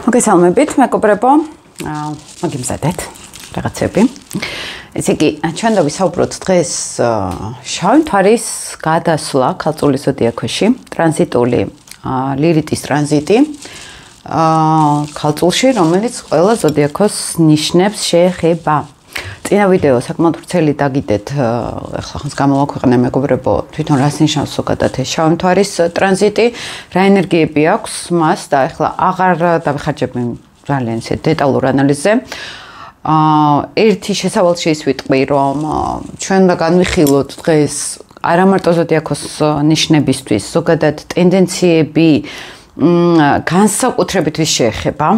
მოგესალმებით, მეგობრებო. მოგიმზადეთ რაღაცები. ესე იგი, ჩვენ დავისაუბროთ დღეს შავი მთვარის გადასვლა ქალწულის ზოდიაქოში, ტრანზიტული ლილიტის ტრანზიტი ქალწულში, რომელიც ყველა ზოდიაქოს ნიშნებს შეეხება. წინა ვიდეო საკმაოდ ვრცელი დაგიდეთ, ახლა ხანს გამოვაქვეყნე მეგობრებო, თვითონ რას ნიშნავს ზოგადად ეს შავი მთვარის ტრანზიტი, რა ენერგიები აქვს მას და ახლა აღარ დავიხარჯები ძალიან ისე დეტალურ ანალიზზე. ერთი შესავალში ის ვიტყვი, რომ ჩვენ უნდა განვიხილოთ დღეს არა მარტო ზოდიაქოს ნიშნებისთვის, ზოგადად ტენდენციები განსაკუთრებით ვის შეეხება.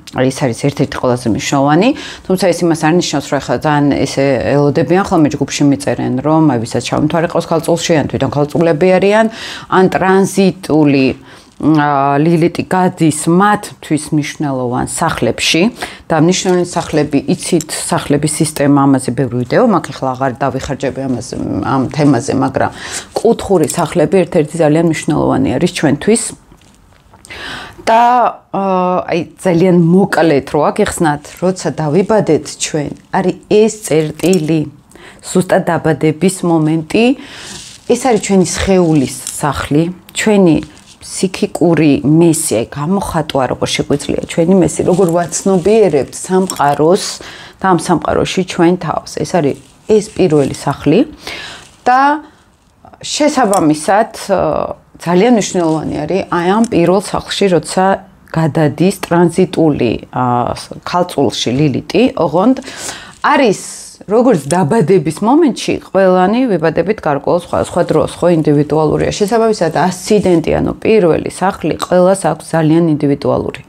ის არის ერთ-ერთი ყველაზე მნიშვნელოვანი, თუმცა ეს იმას არ ნიშნავს, რომ ახლა ძალიან ესე ელოდებიან ხოლმე ჯგუფში მიწერენ, რომ აი ვისაც შავი მთვარე ყავს ქალწულში, ან თვითონ ქალწულები არიან, ან ტრანზიტული ლილიტი გადის მათთვის მნიშვნელოვან სახლებში და მნიშვნელოვანი სახლები, იცით, სახლების სისტემა, ამაზე ბევრი ვიდეო მაქვს, ახლა აღარ დავიხარჯები ამ თემაზე, მაგრამ კუთხური სახლები ერთ-ერთი ძალიან მნიშვნელოვანი არის ჩვენთვის. და აი ძალიან მოკლედ რო აგეხსნათ, როცა დავიბადეთ ჩვენ, არის ეს წერტილი, ზუსტად დაბადების მომენტი, ეს არის ჩვენი სხეულის სახლი, ჩვენი ფსიქიკური მესი, აი გამოხატვა როგორ შეგვიძლია ჩვენი მესი, როგორ ვაცნობიერებთ სამყაროს და ამ სამყაროში ჩვენ თავს. ეს არის ეს პირველი სახლი და შესაბამისად ძალიან მნიშვნელოვანი არის აი ამ პირველ სახლში, როცა გადადის ტრანზიტული ქალწულში ლილიტი, ოღონდ არის როგორც დაბადების მომენტში ყველანი ვიბადებით გარკვეულ სხვა დროს, ხო ინდივიდუალურია. შესაბამისად ასციდენტი, ანუ პირველი სახლი ყველას აქვს ძალიან ინდივიდუალური.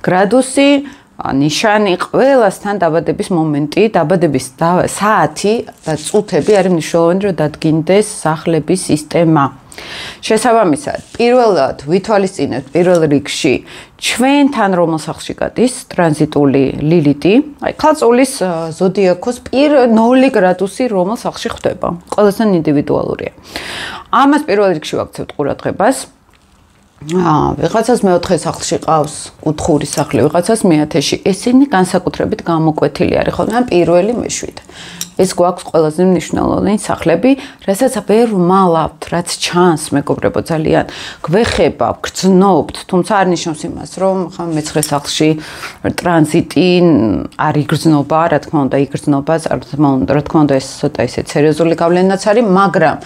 გრადუსი, ნიშანი ყველასთან დაბადების მომენტი, დაბადების საათი და წუთები არის მნიშვნელოვანი, რომ დადგინდეს სახლების სისტემა. შესაბამისად, პირველად ვითვალისწინებთ პირველ რიგში ჩვენთან რომელ სახლში გადის ტრანზიტული ლილიტი, აი ქალწულის ზოდიაქოს 0 გრადუსი რომელ სახლში ხდება. ყველასთან ინდივიდუალურია. ამას პირველ რიგში ვაქცევთ ყურადღებას. ვიღაცას მეოთხე სახლში ყავს კუთხური სახლი, ვიღაცას მეათეში. ესენი განსაკუთრებით გამოკვეთილი არის ხოლმე ან პირველი მეშვიდე. ეს გვაქვს ყველაზე მნიშვნელოვანი სახლები, რასაც ვერ ვმალავთ, რაც ჩანს, მეგობრებო, ძალიან გვეხება, გრძნობთ, თუმცა არ ნიშნავს იმას, რომ ხა მეცხრე სახლში ტრანზიტი არ იგრძნობა, რა თქმა უნდა, იგრძნობა, რა თქმა უნდა, ეს ცოტა ისე სერიოზული გავლენაც არის, მაგრამ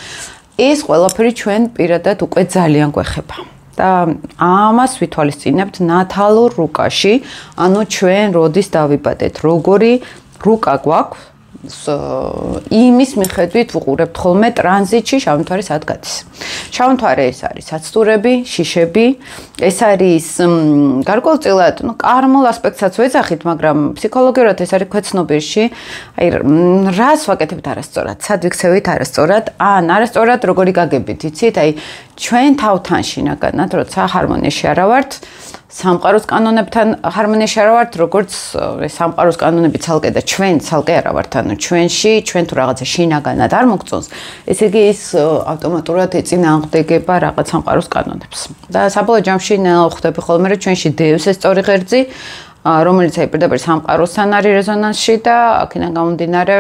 ეს ყველაფერი ჩვენ პირადად უკვე ძალიან გვეხება. და ამას ვითვალისწინებთ ნათალურ რუკაში, ანუ ჩვენ როდის დავიბადეთ, როგორი რუკა გვაქვს, იმის მიხედვით ვუყურებთ ხოლმე ტრანზიტში შავი მთვარე სად გადის. შავი მთვარე ეს არის საცდურები, შიშები, ეს არის გარკვეულწილად, კარმულ ასპექტსაც ვეძახით, მაგრამ ფსიქოლოგიურად ეს არის ქვეცნობიერში, აი რას ვაკეთებთ არასწორად, სად ვიქცევით არასწორად, ან არასწორად როგორი გაგებით, იცით, აი ჩვენ თავთან შინაგანად, როცა ჰარმონიაში არა ვართ, სამყაროს კანონებთან ჰარმონიაში არა ვართ, როგორც სამყაროს კანონები ცალკე და ჩვენ ცალკე არა ვართ, ანუ ჩვენში, ჩვენ თუ რაღაცა შინაგანად არ მოგწონს, ესე იგი ის ავტომატურად ეწინააღმდეგება რაღაც სამყაროს კანონებს. და საბოლოო ჯამში ნელა ხვდები ხოლმე, რომ ჩვენში დევს ეს სწორი ღერძი, რომელიც აი პირდაპირ სამყაროსთან არის რეზონანსში და აქედან გამომდინარე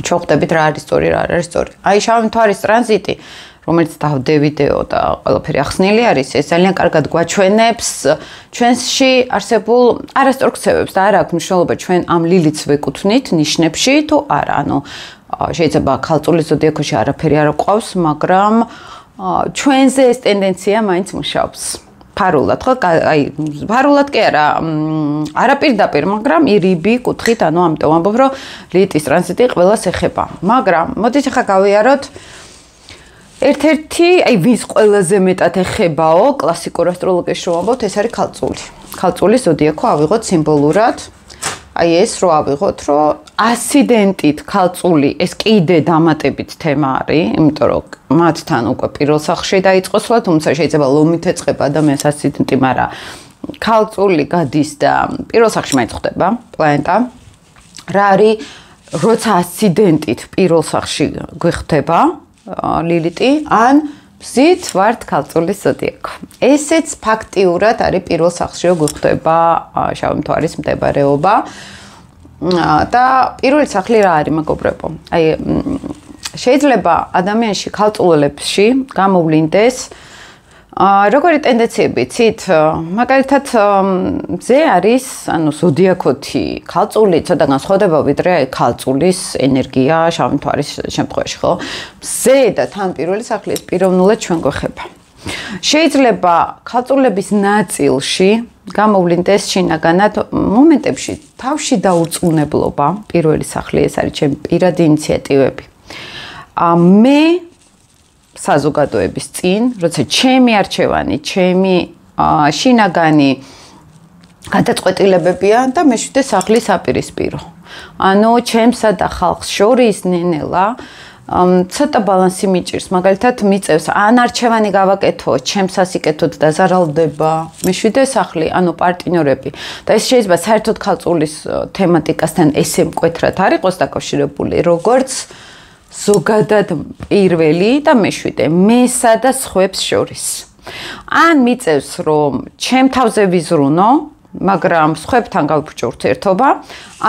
ჩვენ ხვდებით რა არის სწორი, რა არ არის სწორი. აი შავი მთვარის ტრანზიტი, რომელიც დავდე ვიდეო და ყველაფერი ახსნილი არის, ეს ძალიან კარგად გვაჩვენებს ჩვენში არსებულ არასწორ ქცევებს და არ აქვს მნიშვნელობა ჩვენ ამ ლილიტს ვეკუთვნით ნიშნებში თუ არა. ანუ შეიძლება ქალწულის ზოდიაქოში არაფერი არ გვყავს, მაგრამ ჩვენზე ეს ტენდენცია მაინც მუშაობს. ფარულად, ხო? აი, ფარულად კი არა, არაპირდაპირ, მაგრამ ირიბი კუთხით, ანუ ამიტომ ამბობ, რომ ლილიტის ტრანზიტი ყველას ეხება. მაგრამ მოდით ახლა გავიაროთ ერთ-ერთი, აი ვის ყველაზე მეტად ეხებაო, კლასიკურ ასტროლოგიაში რომ ამბობთ, ეს არის ქალწული. ქალწულის ზოდიაქო ავიღოთ სიმბოლურად. აი ეს რო ავიღოთ, რომ ასციდენტით ქალწული, ეს კიდე დამატებით თემა არის, იმიტომ რომ მათთან უკვე პირველ სახლში დაიწყო სვლა, თუმცა შეიძლება ლომით ეწყება ადამიანს ასციდენტი, მაგრამ ქალწული გადის და პირველ სახლში მაინც ხდება პლანეტა. რა არის, როცა ასციდენტით პირველ სახლში გვხვდება ლილიტი, ან ზით ვართ ქალწულის ზოდიაქო. ესეც ფაქტიურად არის პირველ სახლში რო გვხვდება შავი მთვარის მდებარეობა. და პირველი სახლი რა არის, მეგობრებო? აი შეიძლება ადამიანში ქალწულებში გამოვლინდეს როგორი ტენდენციები ცით, მაგალითად ზე არის, ანუ ზოდიაქოთი, ქალწული ცოტა განსხვავდება ვიდრე ქალწულის ენერგია შავი მთვარის შემთხვევაში, ხო? ზე და თან პირველი სახლის პიროვნულად ჩვენ გვეხება. შეიძლება ქალწულების ნაწილში გამოვლინდეს შინაგანად მომენტებში თავში დაურწმუნებლობა, პირველი სახლი ეს არის ჩემი პირადი ინიციატივები. მე საზოგადოების წინ, როცა ჩემი არჩევანი, ჩემი შინაგანი გადაწყვეტილებებია და მეშვიდე სახლის აპირისპირო. ანუ ჩემსა და ხალხს შორის ნენელა ცოტა ბალანსი მიჭირს, მაგალითად მიწევს ან არჩევანი გავაკეთო, ჩემს ასიკეთოთ და ზარალდება მეშვიდე სახლი, ანუ პარტნიორები. და ეს შეიძლება საერთოდ ქალწულის თემატიკასთან ესე მკვეთრად არ იყოს დაკავშირებული, როგორც ზოგადად პირველი და მეშვიდე, მესა და სხვებს შორის. ან მიწევს, რომ ჩემ თავზე ვიზრუნო, მაგრამ სხვებთან გავიფუჭო ურთიერთობა,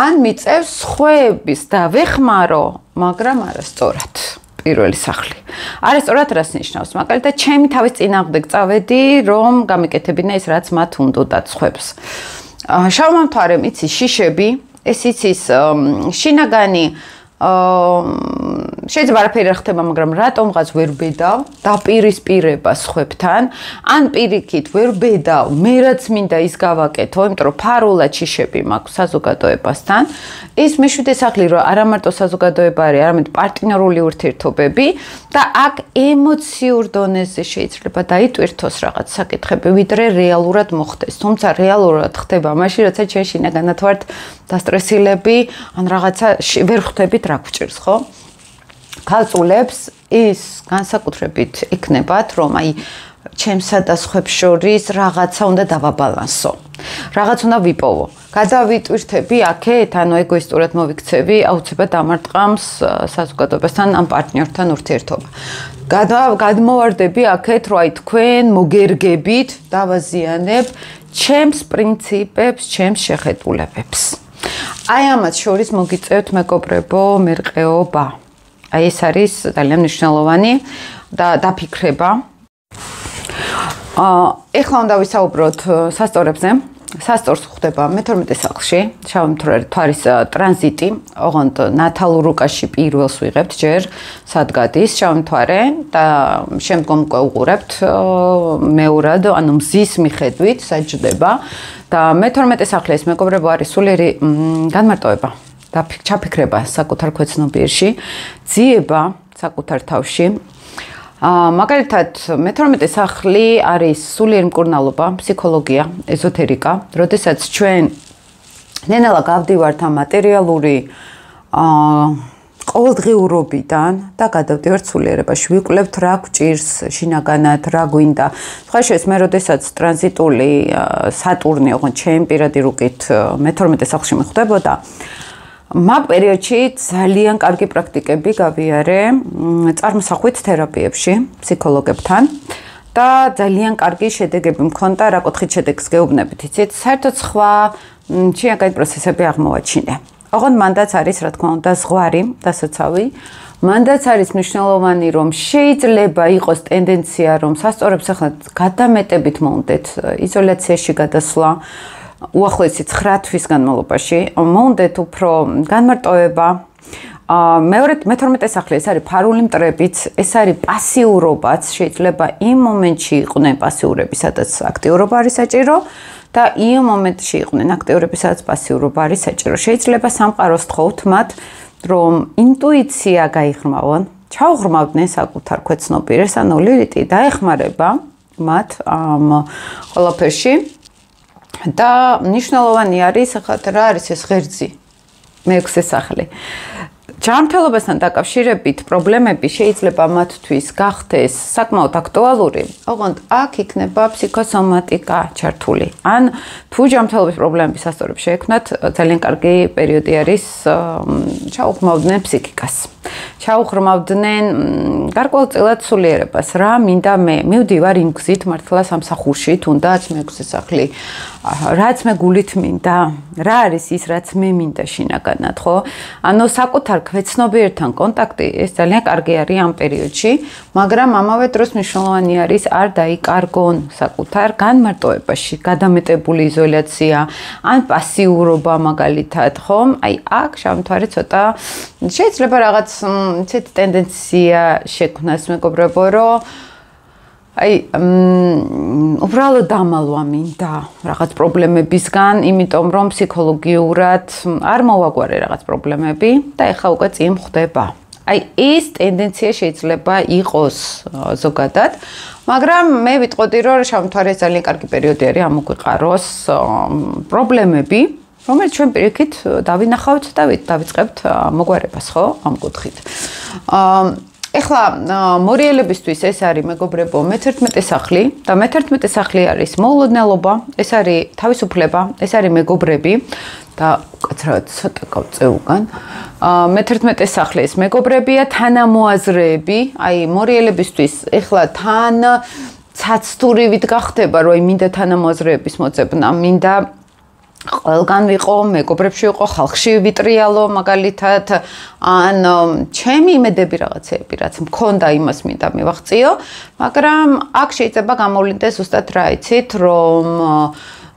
ან მიწევს სხვების დავეხმარო, მაგრამ არასწორად. პირველი სახლი. არასწორად რას ნიშნავს? მაგალითად, ჩემი თავის წინააღმდეგ წავედი, რომ გამიკეთებინა ის, რაც მათ უნდათ სხვებს. შავმა მთვარემ იცის შიშები, ეს იცის შინაგანი შეიძლება არაფერი არ ხდება, მაგრამ რატომღაც ვერ ბედავ დაპირისპირება სხვებთან, ან პირიქით ვერ ბედავ, მე რაც მინდა ის გავაკეთო, იმიტომ რომ ფარულად შიშები მაქვს საზოგადოებასთან. ეს მეშვიდე სახლი რომ არა მარტო საზოგადოება არის, არამედ პარტნიორული ურთიერთობები და აქ ემოციურ დონეზე შეიძლება დაიტვირთოს რაღაც საკითხები, ვიდრე რეალურად მოხდეს. თუმცა რეალურად ხდება მაშინ, როცა ჩვენ შინაგანად ვართ დასტრესილები, ან რაღაცა ვერ ხვდებით რა გვჭირს, ხო? ქალწულებს ის განსაკუთრებით იქნებათ, რომ აი ჩემსა და სხვებს შორის რაღაცა უნდა დავაბალანსო. რაღაც უნდა ვიპოვო. გადავიტვირთები აქეთ, ანუ ეგოისტურად მოვიქცევი, აუცილებლად დამარტყამს საზოგადოებასთან ან პარტნიორთან ურთიერთობა. გადმოვარდები აქეთ, რომ აი თქვენ მოგერგებით, დავაზიანებ ჩემს პრინციპებს, ჩემს შეხედულებებს. აი ამათ შორის მოგიწევთ მეგობრებო, მერყეობა. აი ეს არის ძალიან მნიშვნელოვანი და დაფიქრება. ეხლა უნდა ვისაუბროთ სასწორებზე. სასწორს ხდება მე-12 სახლში, შავი მთვარის ტრანზიტი, ოღონდ ნათალურ უკაში პირველს ვიღებთ ჯერ, სად გადის შავი მთვარე და შემდგომ უკვე უყურებთ მეორად, ანუ მზის მიხედვით საჯდება და მე-12 სახლი ეს მეგობრებო არის სულიერი განმარტოება და ჩაფიქრება საკუთარ ქვეცნობიერში, ძიება საკუთარ თავში. მაგალითად, მე-12 სახლი არის სულიერი მკურნალობა, ფსიქოლოგია, ეზოთერიკა, როდესაც ჩვენ ნენელა გავდივართ ამ მატერიალური ყოველდღიურობიდან და გადავდივართ სულიერებაში, ვიკვლევთ რა გვჭირს შინაგანად, რა გვინდა. სხვა შეს მე როდესაც ტრანზიტული სატურნი, ოღონდ ჩემი პირადი რუკით მე-12 სახლში მიხვდებოდა, მაგ პერიოდში ძალიან კარგი პრაქტიკები გავიარე წარმოსახვით თერაპიებში, ფსიქოლოგებთან და ძალიან კარგი შედეგები მქონდა, რა კუთხით შედეგს გეუბნებით, იცით, საერთოდ სხვა შინაგანი პროცესები აღმოვაჩინე. ოღონდ მანდაც არის, რა თქმა უნდა, ზღვარი, დასაცავი. მანდაც არის მნიშვნელოვანი, რომ შეიძლება იყოს ტენდენცია, რომ სასწორებს ახლა გადამეტებით მოუნდეთ იზოლაციაში გადასვლა. უახლოესი 9 თვის განმავლობაში მოუნდეთ უფრო განმარტოება. მე-12 სახლი ეს არის ფარული მტრებიც, ეს არის პასიურობაც, შეიძლება იმ მომენტში იყვნენ პასიურები, სადაც აქტიურობა არის საჭირო და იმ მომენტში იყვნენ აქტიურები, სადაც პასიურობა არის საჭირო. შეიძლება სამყაროს თხოვთ მათ, რომ ინტუიცია გაიღრმავონ, ჩაუღრმავდნენ საკუთარ ქვეცნობიერს, ანუ ლილიტი დაეხმარება მათ ამ ყველაფერში. და მნიშვნელოვანი არის, ახლა რა არის ეს ღერძი, მე-6 სახლი. ჯანმრთელობასთან დაკავშირებით პრობლემები შეიძლება მათთვის გახდეს საკმაოდ აქტუალური, ოღონდ აქ იქნება ფსიქოსომატიკა ჩართული. ან თუ ჯანმრთელობის პრობლემები სასწორებს შეექმნათ, ძალიან კარგი პერიოდი არის ჩაუღრმავდნენ ფსიქიკას. ჩაუღრმავდნენ გარკვეულწილად სულიერებას, რა მინდა მე მივდივარ იმ გზით მართლა სამსახურში, თუნდაც მეექვსე სახლი, რაც მე გულით მინდა, რა არის ის, რაც მე მინდა შინაგანად, ხო? ანუ საკუთარ ქვეცნობიერთან კონტაქტი ეს ძალიან კარგი არის ამ პერიოდში, მაგრამ ამავე დროს მნიშვნელოვანი არის არ დაიკარგონ საკუთარ განმარტოებაში, გადამეტებული იზოლაცია, ან პასიურობა მაგალითად, ხო? აი აქ შამთვარი ცოტა შეიძლება რაღაც ცეთ ტენდენცია შექმნას მეგობრებო, რომ აი უბრალოდ დამალვა მინდა რაღაც პრობლემებისგან, იმიტომ რომ ფსიქოლოგიურად არ მოვაგვარე რაღაც პრობლემები და ეხლა უკვე წინ ხდება. აი ეს ტენდენცია შეიძლება იყოს ზოგადად, მაგრამ მე ვიტყოდი რომ შამთვარი ძალიან კარგი პერიოდი არის ამ უგვიყაროს პრობლემები, რომელიც ჩვენ პირიქით დავინახავთ და დავიწყებთ მოგვარებას, ხო, ამ კუთხით. ეხლა მორიელებისთვის ეს არის მეგობრებო მე-11 სახლი და მე-11 სახლი არის მოულოდნელობა, ეს არის თავისუფლება, ეს არის მეგობრები და კაცრავად ცოტა გავწევ უკან. მე-11 სახლი ეს მეგობრებია, თანამოაზრეები, აი მორიელებისთვის ეხლა თან ცაცთურივით გახდება, რომ მინდა თანამოაზრეების მოწებნა, მინდა ყველგან ვიყო, მეგობრებში ვიყო, ხალხში ვიტრიალო მაგალითად, ან ჩემი იმედები რაღაცეები, რაც მქონდა იმას მინდა მივაღწიო, მაგრამ აქ შეიძლება გამოვლინდეს ზუსტად რა იცით, რომ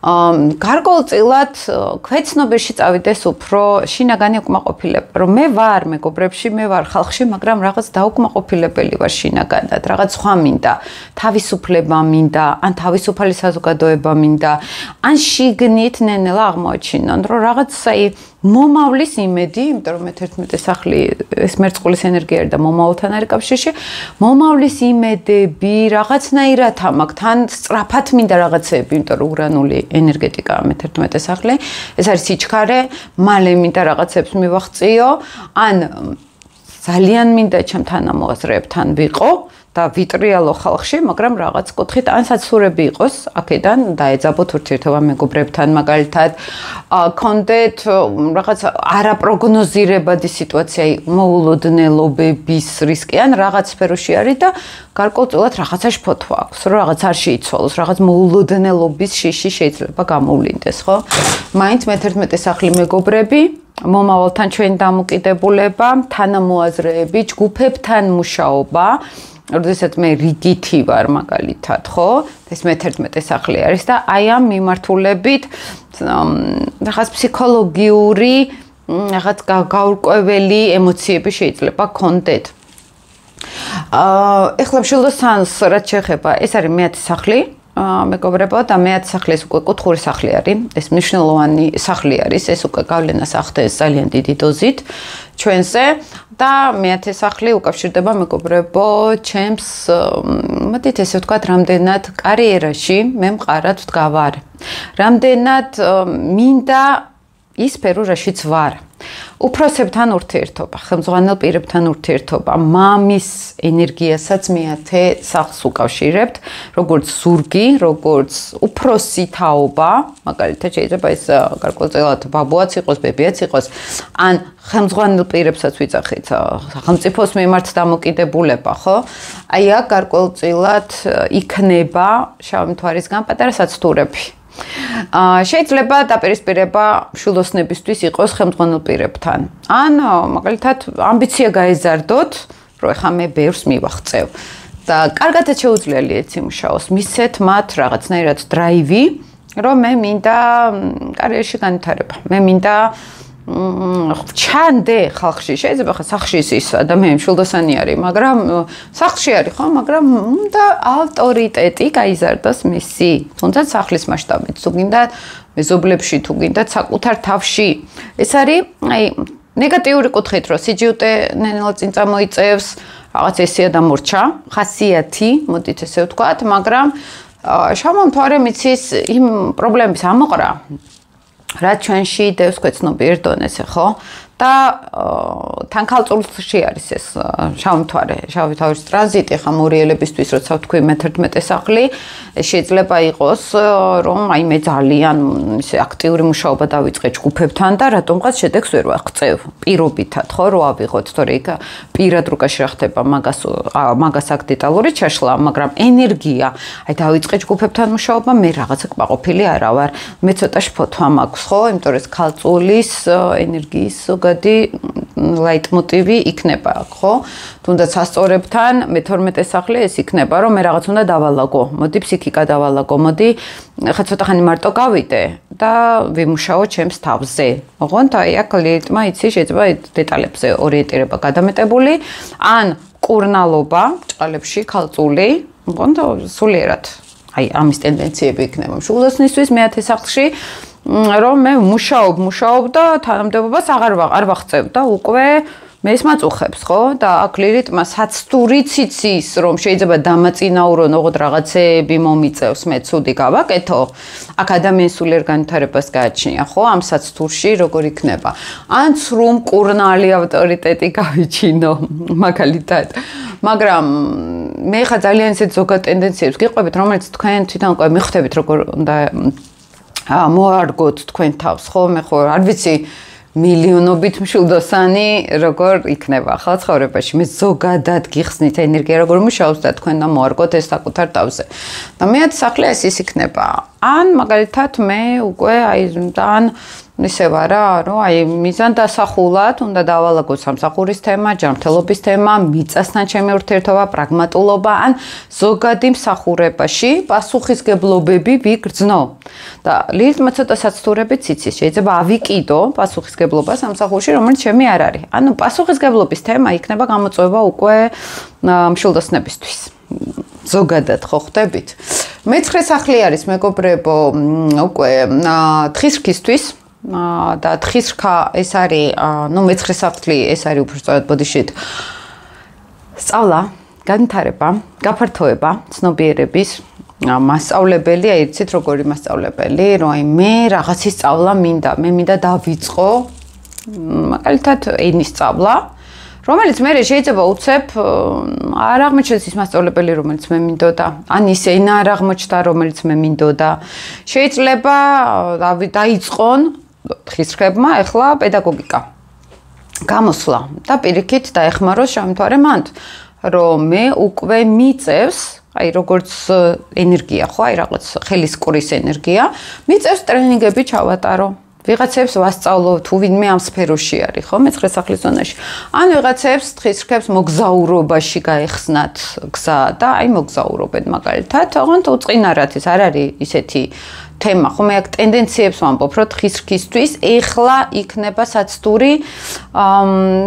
გარკვეულწილად ქვეცნობებში წავიდეს უფრო შინაგანი უკმაყოფილება, რომ მე ვარ მეგობრებში, მე ვარ ხალხში, მაგრამ რაღაც დაუკმაყოფილებელი ვარ შინაგანად, რაღაც სხვა მინდა, თავისუფლება მინდა, ან თავისუფალი საზოგადოება მინდა, ან შიგნით ნენელა აღმოაჩინონ, რომ რაღაც აი მომავლის იმედი, იმიტომ რომ მე-11 სახლი ეს მერწყულის ენერგია არის და მომავალთან არის კავშირში, მომავლის იმედები რაღაცნაირად მაქვს, თან სწრაფად მინდა რაღაცეები, იმიტომ რომ ურანული ენერგეტიკაა მე-11 სახლი, ეს არის სიჩქარე, მალე მინდა რაღაცებს მივაღწიო, ან ძალიან მინდა ჩემ თანამოაზრეებთან ვიყო და ვიტრიალო ხალხში, მაგრამ რაღაც კუთხით ან საცურები იყოს, აქედან დაეძაბოთ ურთიერთობა მეგობრებთან, მაგალითად, კონდეთ რაღაც არაპროგნოზირებადი სიტუაცია, მოულოდნელობების რისკი, ან რაღაც სფეროში არის და გარკვეულწილად რაღაცაში ფოთვა აქვს, რომ რაღაც არ შეიცვალოს, რაღაც მოულოდნელობის შიში შეიძლება გამოვლინდეს, ხო? მაინც მე-11 სახლი მეგობრები, მომავალთან ჩვენი დამოკიდებულება, თანამოაზრეები, ჯგუფებთან მუშაობა, როდესაც მე რიგითი ვარ მაგალითად, ხო? ეს მე-11 სახლი არის და აი ამ მიმართულებით რაღაც ფსიქოლოგიური, რაღაც გაურკვეველი ემოციები შეიძლება გქონდეთ. ეხლა მშვილდოსანს რაც შეეხება, ეს არის მე-10 სახლი. მეგობრებო და მე-10 სახლი ეს უკვე კუთხური სახლი არის, ეს მნიშვნელოვანი სახლი არის, ეს უკვე გავლენას ახდენს ძალიან დიდი დოზით ჩვენზე და მე-10 სახლი უკავშირდება მეგობრებო ჩემს, მოდით ესე ვთქვათ, რამდენად კარიერაში მე მყარად ვდგავარ. რამდენად მინდა ის სფერო, რაშიც ვარ. უფროსებთან ურთიერთობა, ხელმძღვანელ პირებთან ურთიერთობა, მამის ენერგიასაც მე-10 სახლს უკავშირებთ, როგორც ზურგი, როგორც უფროსი თაობა, მაგალითად შეიძლება ეს გარკვეულწილად ბაბუაც იყოს, ბებიაც იყოს, ან ხელმძღვანელ პირებსაც ვიძახით, სახელმწიფოს მიმართ დამოკიდებულება, ხო? აი აქ გარკვეულწილად იქნება შავი მთვარისგან პატარა საცდურები. შეიძლება დაპირისპირება მშვილდოსნებისთვის იყოს ხელმძღვანელ პირებთან. ან მაგალითად ამბიცია გაეზარდოთ, რომ ეხა მე ბევრს მივაღწევ. და კარგადაც შეუძლია ლიეცი მუშაოს, მისცეთ მათ რაღაცნაირად დრაივი, რომ მე მინდა კარიერში განვითარება. მე მინდა ჩანდე ხალხში, შეიძლება ხა სახლში ის ადამიანი მშვილდოსანი არის, მაგრამ სახლში არის, ხო, მაგრამ უნდა ავტორიტეტი გაიზარდოს მისი, თუნდაც სახლის მასშტაბით, თუ გინდა მეზობლებში, თუ გინდა საკუთარ თავში. ეს არის, აი, ნეგატიური კუთხით, რომ სიჯუტე ნენელა წინ წამოიწევს, რაღაც ესეა და მორჩა, ხასიათი, მოდით ესე ვთქვათ, მაგრამ შავმა მთვარემ იცის იმ პრობლემის ამოყრა, რაც ჩვენში დევს ქვეცნობიერ დონეზე, ხო? და თან ქალწულში არის ეს შავი თვარის ტრანზიტი ხა მორიელებისთვის, როცა ვთქვი მე-11 სახლი, შეიძლება იყოს, რომ აი მე ძალიან ისე აქტიური მუშაობა დავიწყე ჯგუფებთან და რატომღაც შედეგს ვერ ვაღწევ პირობითად, ხო, რო ავიღოთ, თორე იქ პირად რუკაში რა ხდება, მაგას აქ დეტალური ჩაშლა, მაგრამ ენერგია, აი დავიწყე ჯგუფებთან მუშაობა, მე რაღაცა კმაყოფილი არა ვარ, მე ცოტა შფოთვა მაქვს, ხო, იმიტომ რომ ქალწულის ენერგიის ზოგადი ლაიტმოტივი იქნება, ხო? თუნდაც ასწორებთან მე-12 სახლი ეს იქნება, რომ მე რაღაც უნდა დავალაგო, მოდი ფსიქიკა დავალაგო, მოდი ხა ცოტა ხანი მარტო გავიდე და ვიმუშაო ჩემს თავზე. ოღონდ აი აქ ლილიტმა იცი შეიძლება დეტალებზე ორიენტირება გადამეტებული, ან კურნალობა ჭყალებში ქალწული, ოღონდ სულიერად აი ამის ტენდენციები იქნება. მშულდოსნისთვის მე-10 სახლში რომ მე მუშაობ და თანამდებობას არ ვაღწევ და უკვე მე ის მაწუხებს, ხო? და აქ ლილიტმა საცტურიც იცის, რომ შეიძლება დამაწინაურონ, ოღონდ რაღაცეები მომიწევს, მე ცუდი გავაკეთო. აქ ადამიანის სულიერ განვითარებას გააჩნია, ხო? ამ საცტურში როგორ იქნება? ან სრულ კურნალი ავტორიტეტი გავიჩინო, მაგალითად. მაგრამ მე ხა ძალიან ისეთ ზოგად ტენდენციებს გიყვებით, რომელიც თქვენ თვითონ უკვე მიხვდებით, როგორ უნდა მოარგოთ თქვენ თავს, ხო? მე ხო არ ვიცი მილიონობით მშულდოსანი როგორ იქნება ახლა ცხოვრებაში. მე ზოგადად გიხსნით ენერგია როგორ მუშაობს და თქვენ და მოარგოთ ეს საკუთარ თავზე. და მე-10 სახლი ეს იქნება. ან მაგალითად მე უკვე აი ძალიან ისე ვარ რა, რომ აი მიზანდასახულად უნდა დავალაგო სამსახურის თემა, ჯანმრთელობის თემა, მიწასთან ჩემი ურთიერთობა, პრაგმატულობა, ან ზოგადი მსახურებაში პასუხისგებლობები ვიგრძნო. და ლილიტმა ცოტა საცტურებიც იცის, შეიძლება ავიკიდო პასუხისგებლობა სამსახურში, რომელიც ჩემი არ არის. ანუ პასუხისგებლობის თემა იქნება გამოწვევა უკვე მშულდოსნებისთვის. ზოგადად ხო ხვდებით? მე-9 სახლი არის მეგობრებო, უკვე თხისრქისთვის და თხისრქა ეს არის, ნუ მე-9 სახლი ეს არის უფრო სწორად ბოდიშით სწავლა, განვითარება, გაფართოება, ცნობიერების მასწავლებელი, აი იცით როგორი მასწავლებელი, რომ აი მე რაღაცის სწავლა მინდა, მე მინდა დავიწყო მაგალითად ენის სწავლა, რომელიც მე შეიძლება უცებ არ აღმოჩნდეს ის მასწავლებელი, რომელიც მე მინდოდა, ან ის ენა არ აღმოჩნდა, რომელიც მე მინდოდა. შეიძლება დაიწყონ თხისრქებმა ახლა პედაგოგიკა გამოსვლა და პირიქით დაეხმაროს შემთხვარე მანდ, რომ მე უკვე მიწევს აი როგორც ენერგია, ხო, აი რაღაც ხელისკვრის ენერგია, მიწევს ტრენინგები ჩავატარო. ვიღაცებს ვასწავლო თუ ვინმე ამ სფეროში არის, ხო, მე-9 სახლის ზონაში. ან ვიღაცებს თხისრქებს მოგზაურობაში გაეხსნათ გზა და აი მოგზაურობენ მაგალითად, ოღონდ უწყინარად ეს არ არის ისეთი თემა, ხო, მე აქ ტენდენციებს ვამბობ, რომ თხისრქისთვის ეხლა იქნება საცტური,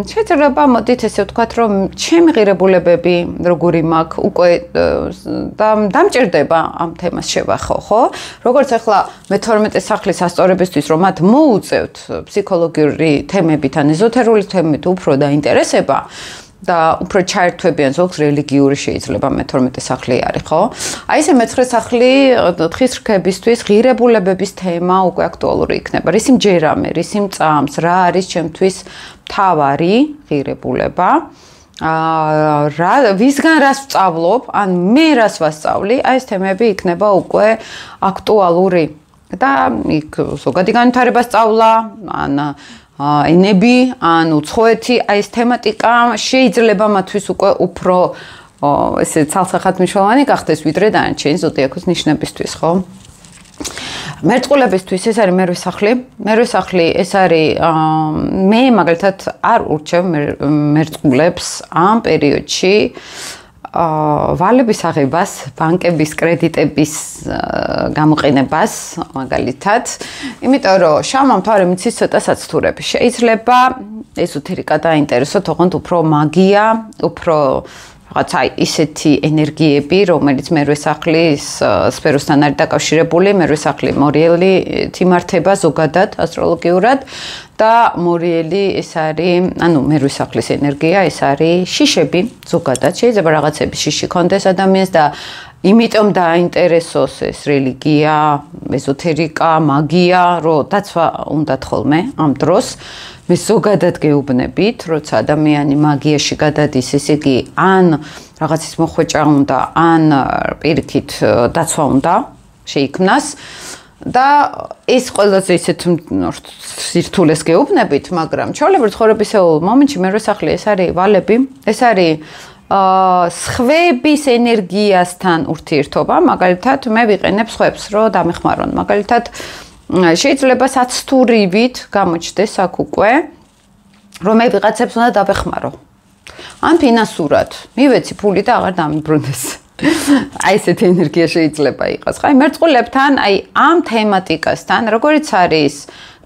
შეიძლება მოდით ესე ვთქვათ, რომ ჩემი ღირებულებები როგორი მაქვს, უკვე დამჭირდება ამ თემას შევახო, ხო? როგორც ახლა მე-12 სახლის ასწორებისთვის, რომ მათ მოუწევთ ფსიქოლოგიური თემებით ან ეზოთერული თემებით უფრო დაინტერესება და უფრო ჩაერთვებიან ზოგს რელიგიური შეიძლება მე-12 სახლი არის, ხო? აი ესე მე-9 სახლი თხისრქებისთვის ღირებულებების თემა უკვე აქტუალური იქნება. რისი მჯერამე, რისი მწამს, რა არის ჩემთვის მთავარი ღირებულება? ვისგან რას ვსწავლობ, ან მე რას ვასწავლი, აი ეს თემები იქნება უკვე აქტუალური. და იქ ზოგადი განვითარება სწავლა, ან ენები, ან უცხოეთი, აი ეს თემატიკა შეიძლება მათთვის უკვე უფრო ესე ცალსახად მნიშვნელოვანი გახდეს, ვიდრე დანარჩენი ზოდიაქოს ნიშნებისთვის, ხო? მერწყულებისთვის ეს არის მე-8 სახლი. მე-8 სახლი ეს არის მე მაგალითად არ ურჩევ მერწყულებს ამ პერიოდში ვალების აღებას, ბანკების კრედიტების გამოყენებას, მაგალითად, იმიტომ რომ შავმა მთვარემ იცის ცოტა საცტურები. შეიძლება ეზოთერიკა დაინტერესოთ, ოღონდ უფრო მაგია, უფრო რაღაც აი ისეთი ენერგიები, რომელიც მე-8 სახლის სფეროსთან არის დაკავშირებული, მე-8 სახლი მორიელი თიმართება ზოგადად ასტროლოგიურად და მორიელი ეს არის, ანუ მე-8 სახლის ენერგია ეს არის შიშები ზოგადად. შეიძლება რაღაცები შიში კონდეს ადამიანს და იმიტომ დაინტერესოს ეს რელიგია, ეზოთერიკა, მაგია, რომ დაცვა უნდათ ხოლმე ამ დროს. მე ზოგადად გეუბნებით, როცა ადამიანი მაგიაში გადადის, ესე იგი, ან რაღაცის მოხვეჭა უნდა, ან პირიქით დაცვა უნდა შეიქმნას. და ეს ყველაზე ისეთ სირთულეს გეუბნებით, მაგრამ ჩვეულებრივ ცხოვრებისეულ მომენტში მე ვესახლი, ეს არის ვალები, ეს არის სხვების ენერგიასთან ურთიერთობა, მაგალითად, მე ვიყენებ სხვებს, რომ დამეხმარონ. მაგალითად, შეიძლება საცთურივით გამოჩნდეს აქ უკვე, რომ მე ვიღაცებს უნდა დავეხმარო. ან ფინანსურად, მივეცი ფული და აღარ დამიბრუნდეს. აი ესეთი ენერგია შეიძლება იყოს. ხა, მერწყულებთან, აი ამ თემატიკასთან, როგორიც არის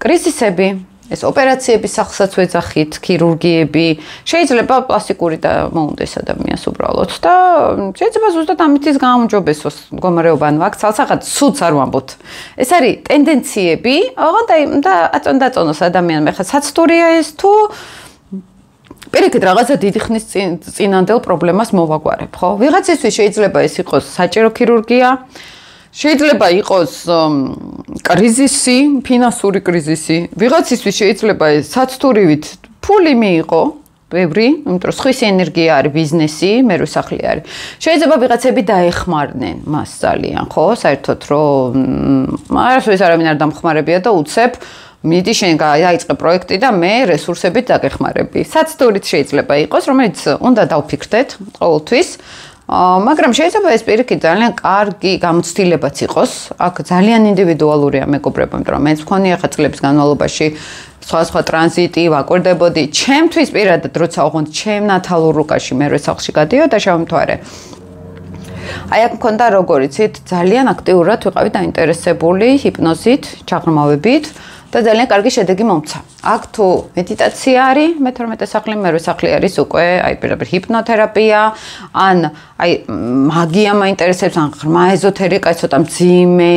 კრიზისები, ეს ოპერაციების სახსაც ვეძახით, ქირურგიები, შეიძლება პლასტიკური და მოუნდეს ადამიანს უბრალოდ და შეიძლება ზუსტად ამითის გაუმჯობესოს მდგომარეობა ან ვაქცალს, რაღაც სულს არ ვამბობთ. ეს არის ტენდენციები, და აწონდაწონოს ადამიანს, ხა საცტურია ეს თუ პირიქით რაღაცა დიდი ხნის წინანდელ პრობლემას მოვაგვარებ, ხო? ვიღაცისთვის შეიძლება ეს იყოს საჭირო ქირურგია, შეიძლება იყოს კრიზისი, ფინანსური კრიზისი. ვიღაცისთვის შეიძლება ეს საცთურივით ფული მიიღო, ბევრი, იმიტომ რომ ხვის ენერგია არის ბიზნესი, მე ვსახლი არის. შეიძლება ვიღაცები დაეხმარნენ მას ძალიან, ხო? საერთოდ რომ არასოდეს არავინ არ დამხმარებია და უცებ მიდი შენ გაიწყე პროექტი და მე რესურსებით დაგეხმარები. საცთურით შეიძლება იყოს, რომელიც უნდა დავფიქრდეთ ყოველთვის. მაგრამ შეიძლება ეს პირიქით ძალიან კარგი გამოცდილებაც იყოს. აქ ძალიან ინდივიდუალურია მეგობრებო, იმიტომ რომ მეც მქონია ხა წლების განმავლობაში სხვა ტრანზიტი, ვაკვირდებოდი. ჩემთვის პირადად როცა ოღონდ ჩემ ნათალურ რუკაში მე სახლში გადიოდა შემთხვარე. აი აქ მქონდა როგორიცით, ძალიან აქტიურად ვიყავი დაინტერესებული ჰიპნოზით, ჩაღრმავებით. და ძალიან კარგი შედეგი მომცა. აქ თუ მედიტაცია არის, მე-12 სახლი, მე-8 სახლი არის უკვე, აი პირდაპირ ჰიპნოთერაპია, ან აი მაგია მაინტერესებს, ან ღრმა ეზოთერიკა, ცოტა მძიმე,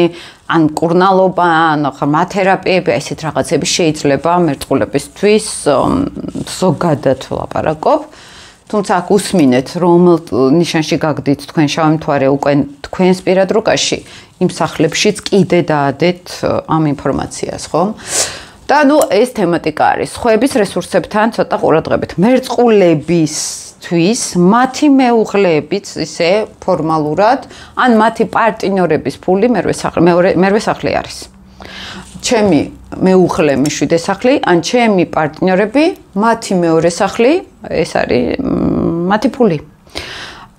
ან მკურნალობა, ან ღრმა თერაპიები, აი ესეთ რაღაცები შეიძლება მერწყულებისთვის ზოგადად ვლაპარაკობ. თუმცა აქ უსმინეთ, რომ ნიშანში გაგდით თქვენ შავი მთვარე უკვე თქვენს პირად რუკაში, იმ სახლებშიც კიდე დაადეთ ამ ინფორმაციას, ხო? და ეს თემატიკა არის. სხვების რესურსებთან ცოტა ყურადღებით. მერწყულებისთვის მათი მეუღლეებიც ისე ფორმალურად, ან მათი პარტნიორების ფული მერვე სახლი არის. ჩემი მეუღლე მე-7 სახლი, ან ჩემი პარტნიორები, მათი მეორე სახლი, ეს არის მათი ფული.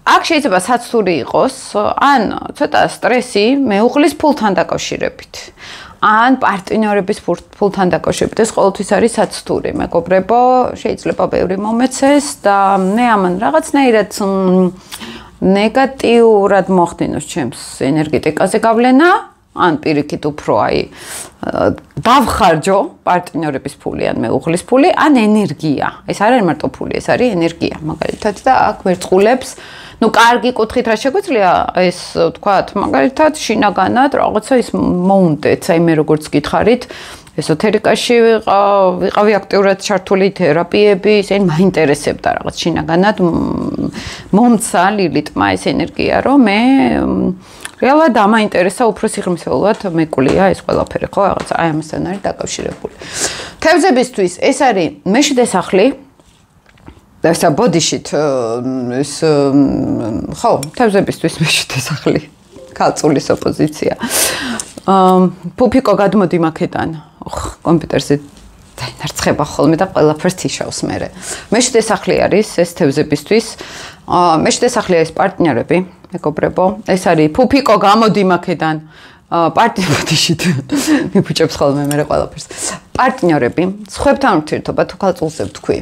აქ შეიძლება საცთური იყოს, ან ცოტა სტრესი მეუღლის ფულთან დაკავშირებით. ან პარტნიორების ფულთან დაკავშირებით. ეს ყოველთვის არის საცთური, მეგობრებო, შეიძლება ბევრი მომეცეს და მე ამან რაღაცნაირად ნეგატიურად მოხდინოს ჩემს ენერგეტიკაზე გავლენა. ან პირიქით უფრო აი დავხარჯო პარტნიორების ფული ან მეუღლის ფული, ან ენერგია. ეს არ არის მარტო ფული, ეს არის ენერგია, მაგალითად და აქ მერწყულებს, კარგი კუთხით რა შეგვიძლია ეს ვთქვათ, მაგალითად შინაგანად რაღაცა ის მოუნდეთ, აი მე როგორც გითხარით, ეზოთერიკაში ვიყავი აქტიურად ჩართული თერაპიები, ისინი მაინტერესებდა რაღაც შინაგანად მომცა ლილიტმა ეს ენერგია, რომ მე რეალურად დამაინტერესა უფრო სიღრმისეულად მეკულია ეს ყველაფერი, ხო, რაღაც აი ამასთან არის დაკავშირებული. თევზებისთვის ეს არის მე-7 სახლი. და ესა ბოდიშით ეს ხო, თევზებისთვის მე-7 სახლი. ქალწულის ოპოზიცია. პუფიკო გადმოდი მაქედან. კომპიუტერზე დაინარცხება ხოლმე და ყველაფერს თიშავს მე. მე-7 სახლი არის ეს თევზებისთვის. მე-7 სახლი არის პარტნიორები, მეგობრებო. ეს არის პუფიკო გამოდი მაქედან. პარტნიორებიშით მიფუჭებს ხოლმე მე ყველაფერს. პარტნიორები, სხვებთან ურთიერთობა თუ ქალწულზე ვთქვი.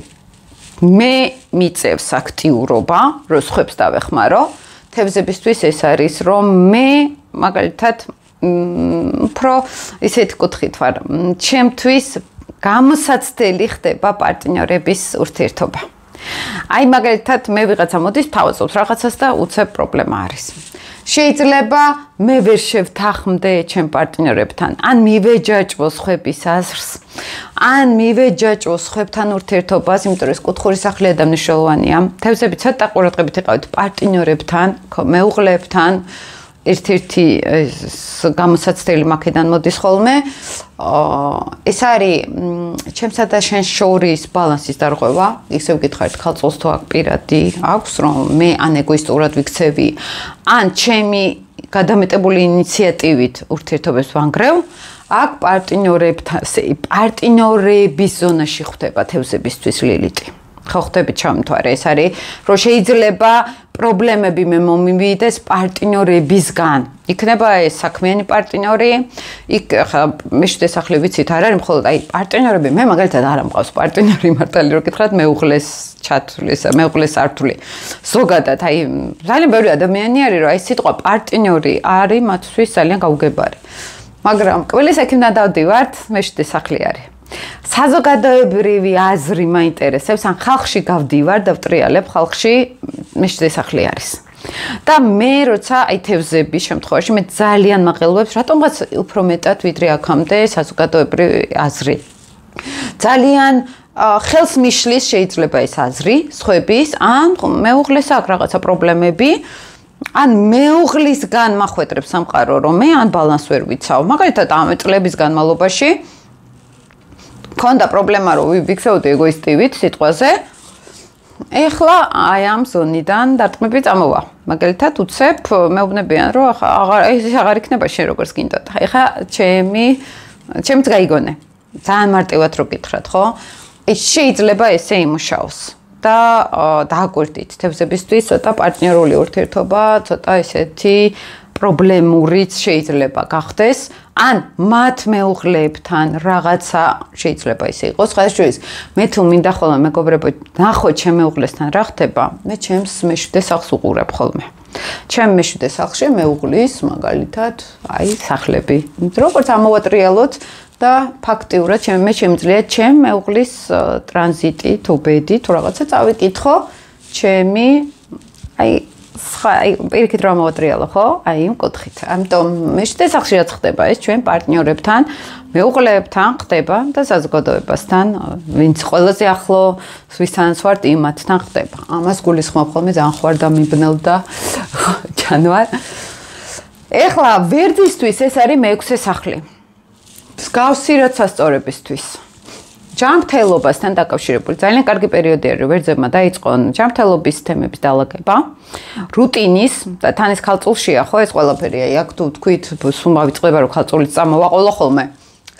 მე მიწევს აქტიურობა, რომ სხვებს დავეხმარო. თევზებისთვის ეს არის, რომ მე მაგალითად უფრო ისეთი კუთხით ვარ. ჩემთვის გამოსაცდელი ხდება პარტნიორების ურთიერთობა. აი მაგალითად მე ვიღაცა მოდის თავაზობს რაღაცას და უცებ პრობლემა არის. შეიძლება მე ვერ შევთანხმდე ჩემ პარტნიორებთან, ან მივეჯაჭვო სხვების აზრს, ან მივეჯაჭვო სხვებთან ურთიერთობას, იმიტომ რომ ეს კუთხური სახლია და მნიშვნელოვანია. თევზები ცოტა ყურადღებით იყავით პარტნიორებთან, მეუღლეებთან. ერთ-ერთი გამოსაცდელი მაქედან მოდის ხოლმე. ეს არის ჩემსა და შენ შორის ბალანსის დარღვევა. ისევ გითხარით, ხალწულს თუ აქ პირადი აქვს, რომ მე ან ეგოისტურად ვიქცევი, ან ჩემი გადამეტებული ინიციატივით ურთიერთობებს ვანგრევ, აქ პარტნიორების ზონაში ხვდება თევზებისთვის ლილიტი. ხო ხვდებით ჩამთვარე, ეს არის, რომ შეიძლება პრობლემები მე მომივიდეს პარტნიორებისგან. იქნება ეს საქმიანი პარტნიორი, იქ ხა მე შესაძლებელი ვიცით არ არის მხოლოდ აი პარტნიორები, მე მაგალითად არ ამყავს პარტნიორი მართალი რო გითხრათ, მეუღლეს ჩათვლის, მეუღლეს ართული. ზოგადად აი ძალიან ბევრი ადამიანი არის, რომ აი სიტყვა პარტნიორი არის მათთვის ძალიან გაუგებარი. მაგრამ ყველი საქმიდან დავდივართ, მე შესაძლებელი არის. საზოგადოებრივი აზრი მაინტერესებს, ან ხალხში გავდივარ და ვტრიალებ, ხალხში მე შესაძლებელი არის. და მე როცა აი თევზების შემთხვევაში მე ძალიან მაყელვებს, რატომღაც უფრო მეტად ვიდრე აქამდე საზოგადოებრივი აზრი. ძალიან ხელს მიშლის შეიძლება ეს აზრი, სხვების, ან მეუღლეს აქვს რაღაცა პრობლემები, ან მეუღლისგან მახვედრებს სამყარო, რომ მე ან ბალანს ვერ ვიცავ. მაგალითად, ამ წლების განმავლობაში ქონდა პრობლემა, რომ ვიქცეოდი ეგოისტივით სიტყვაზე. ეხლა აი ამ ზონიდან დარტყმები წამოვა. მაგალითად, უცებ მეუბნებიან, რომ ეს აღარ იქნება შენ როგორც გინდოდ. ეხლა ჩემიც გაიგონე. ძალიან მარტივად რო გითხრათ, ხო? ეს შეიძლება ესე იმუშაოს. და დააკვირდით თევზებისთვის ცოტა პარტნიორული ურთიერთობა, ცოტა ესეთი პრობლემურიც შეიძლება გახდეს, ან მათ მეუღლეებთან რაღაცა შეიძლება ისე იყოს. ხალხშორის მე თუ მინდა ხოლმე მეგობრებო, ნახო ჩემ მეუღლესთან რა ხდება, მე ჩემს მეშვიდე სახლს უყურებ ხოლმე. ჩემ მეშვიდე სახლში მეუღლის მაგალითად აი სახლები. როგორც ამოვატრიალოთ და ფაქტიურად მე შემიძლია ჩემ მეუღლის ტრანზიტი თუ ბედი თუ რაღაცა წავიკითხო ჩემი აი პირიქით რომ მოვატრიალო, ხო? აი იმ კუთხით. ამიტომ მე შესაძლოა რაც ხდება ეს ჩვენ პარტნიორებთან, მეუღლეებთან ხდება და საზოგადოებასთან, ვინც ყველაზე ახლო, ვისთანაც ვართ იმათთან ხდება. ამას გულისხმობ ხოლმე ძალიან ხوار და მიბნელ და ჯანვარ. ეხლა ვერძისთვის ეს არის მეექვსე სახლი. მსგავსი რაც სასწორებისთვის. ჯანმრთელობასთან დაკავშირებული ძალიან კარგი პერიოდი არის, ვერძებმა დაიწყონ ჯანმრთელობის თემების დალაგება, რუტინის და თან ეს ხალწულშია, ხო, ეს ყველაფერი, აი აქ თუ თქვით, სულ მოვიწყდება რომ ხალწულიც წამოვაყოლო ხოლმე,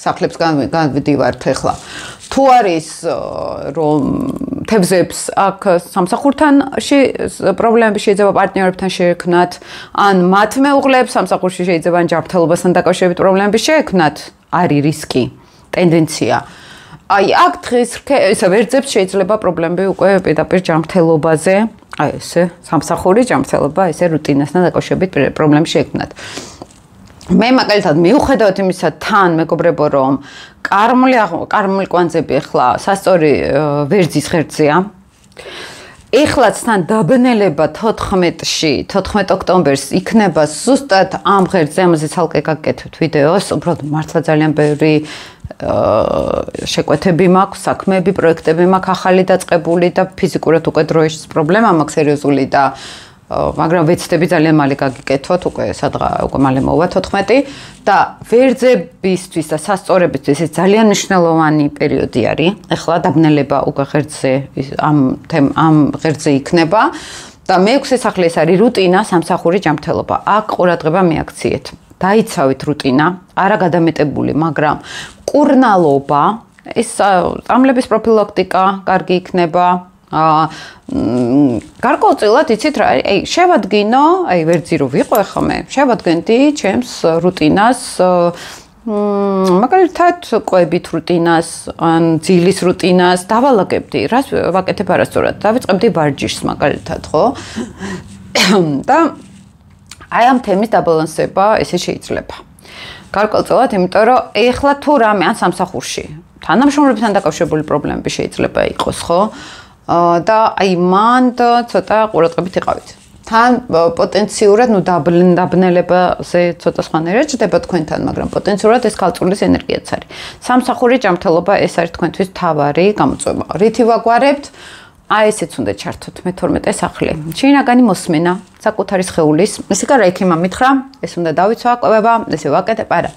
სახლებს განვიდივართ ეხლა. თუ არის რომ თევზებს აქ სამსახურთან პრობლემები შეიძლება პარტნიორებთან შეექმნათ, ან მათ მეუღლეებს სამსახურში შეიძლება ჯანმრთელობასთან დაკავშირებით პრობლემები შეექმნათ, არის რისკი, ტენდენცია. აი აქ დღეს ესა ვერძებს შეიძლება პრობლემები უკვე პირდაპირ ჯანმრთელობაზე, აი ესე სამსახური ჯანმრთელობა, ესე რუტინასთან დაკავშირებით პრობლემები შეექმნათ. მე მაგალითად მიუხედავად იმისა თან მეგობრებო რომ კარმული კვანძები ახლა სასწორი ვერძის ღერძია. ეხლაც თან დაბნელება 14 ოქტომბერს იქნება ზუსტად ამ ღერძზე, ამაზე ცალკე გაკეთებთ ვიდეოს, უბრალოდ მართლა ძალიან ბევრი შეკვეთები მაქვს, საქმეები, პროექტები მაქვს ახალი დაწყებული და ფიზიკურად უკვე დროის პრობლემა მაქვს სერიოზული და მაგრამ ვეცდები ძალიან მალე გაგიკეთოთ, უკვე სადღა უკვე მალე მოვა 14 და ვერძებისთვის და სასწორებისთვის ეს ძალიან მნიშვნელოვანი პერიოდი არის. ეხლა დაბნელება უკვე ღერძზე ამ ღერძზე იქნება და მეექვსე სახლი ეს არის რუტინა, სამსახური ჯანმრთელობა. აქ ყურადღება მიაქციეთ. დაიცავით რუტინა, არა გადამეტებული, მაგრამ კურნალობა, ეს წამლების პროფილაქტიკა კარგი იქნება. გარკვეულწილად იცით რა, აი შევადგინო, აი ვერძი რო ვიყო ახლა მე, შევადგენდი ჩემს რუტინას, მაგალითად კვებით რუტინას, ან ძილის რუტინას დავალაგებდი, რას ვაკეთებ არასწორად, დავიწყებდი ვარჯიშს მაგალითად, ხო? და აი ამ თემის დაბალანსება ესე შეიძლება. გარკვეულწილად, იმიტომ რომ ეხლა თუ რამე ან სამსახურში თანამშრომლებთან დაკავშირებული პრობლემები შეიძლება იყოს, ხო? და აი მან ცოტა ყურადღებით იყავით. თან პოტენციურად დაბნელებაზე ცოტა სხვანაირად ჩდება თქვენთან, მაგრამ პოტენციურად ეს ქალწულის ენერგიაც არის. სამსახური ჯანმრთელობა ეს არის თქვენთვის მთავარი გამოწვევა. რითი ვაგვარებთ? აი ესეც უნდა ჩართოთ მე-12 სახლი. შინაგანი მოსმენა, საკუთარი სხეულის, ესე კი რა იქნება მითხრა, ეს უნდა დავიცვა კვება, ესე ვაკეთებ, არა.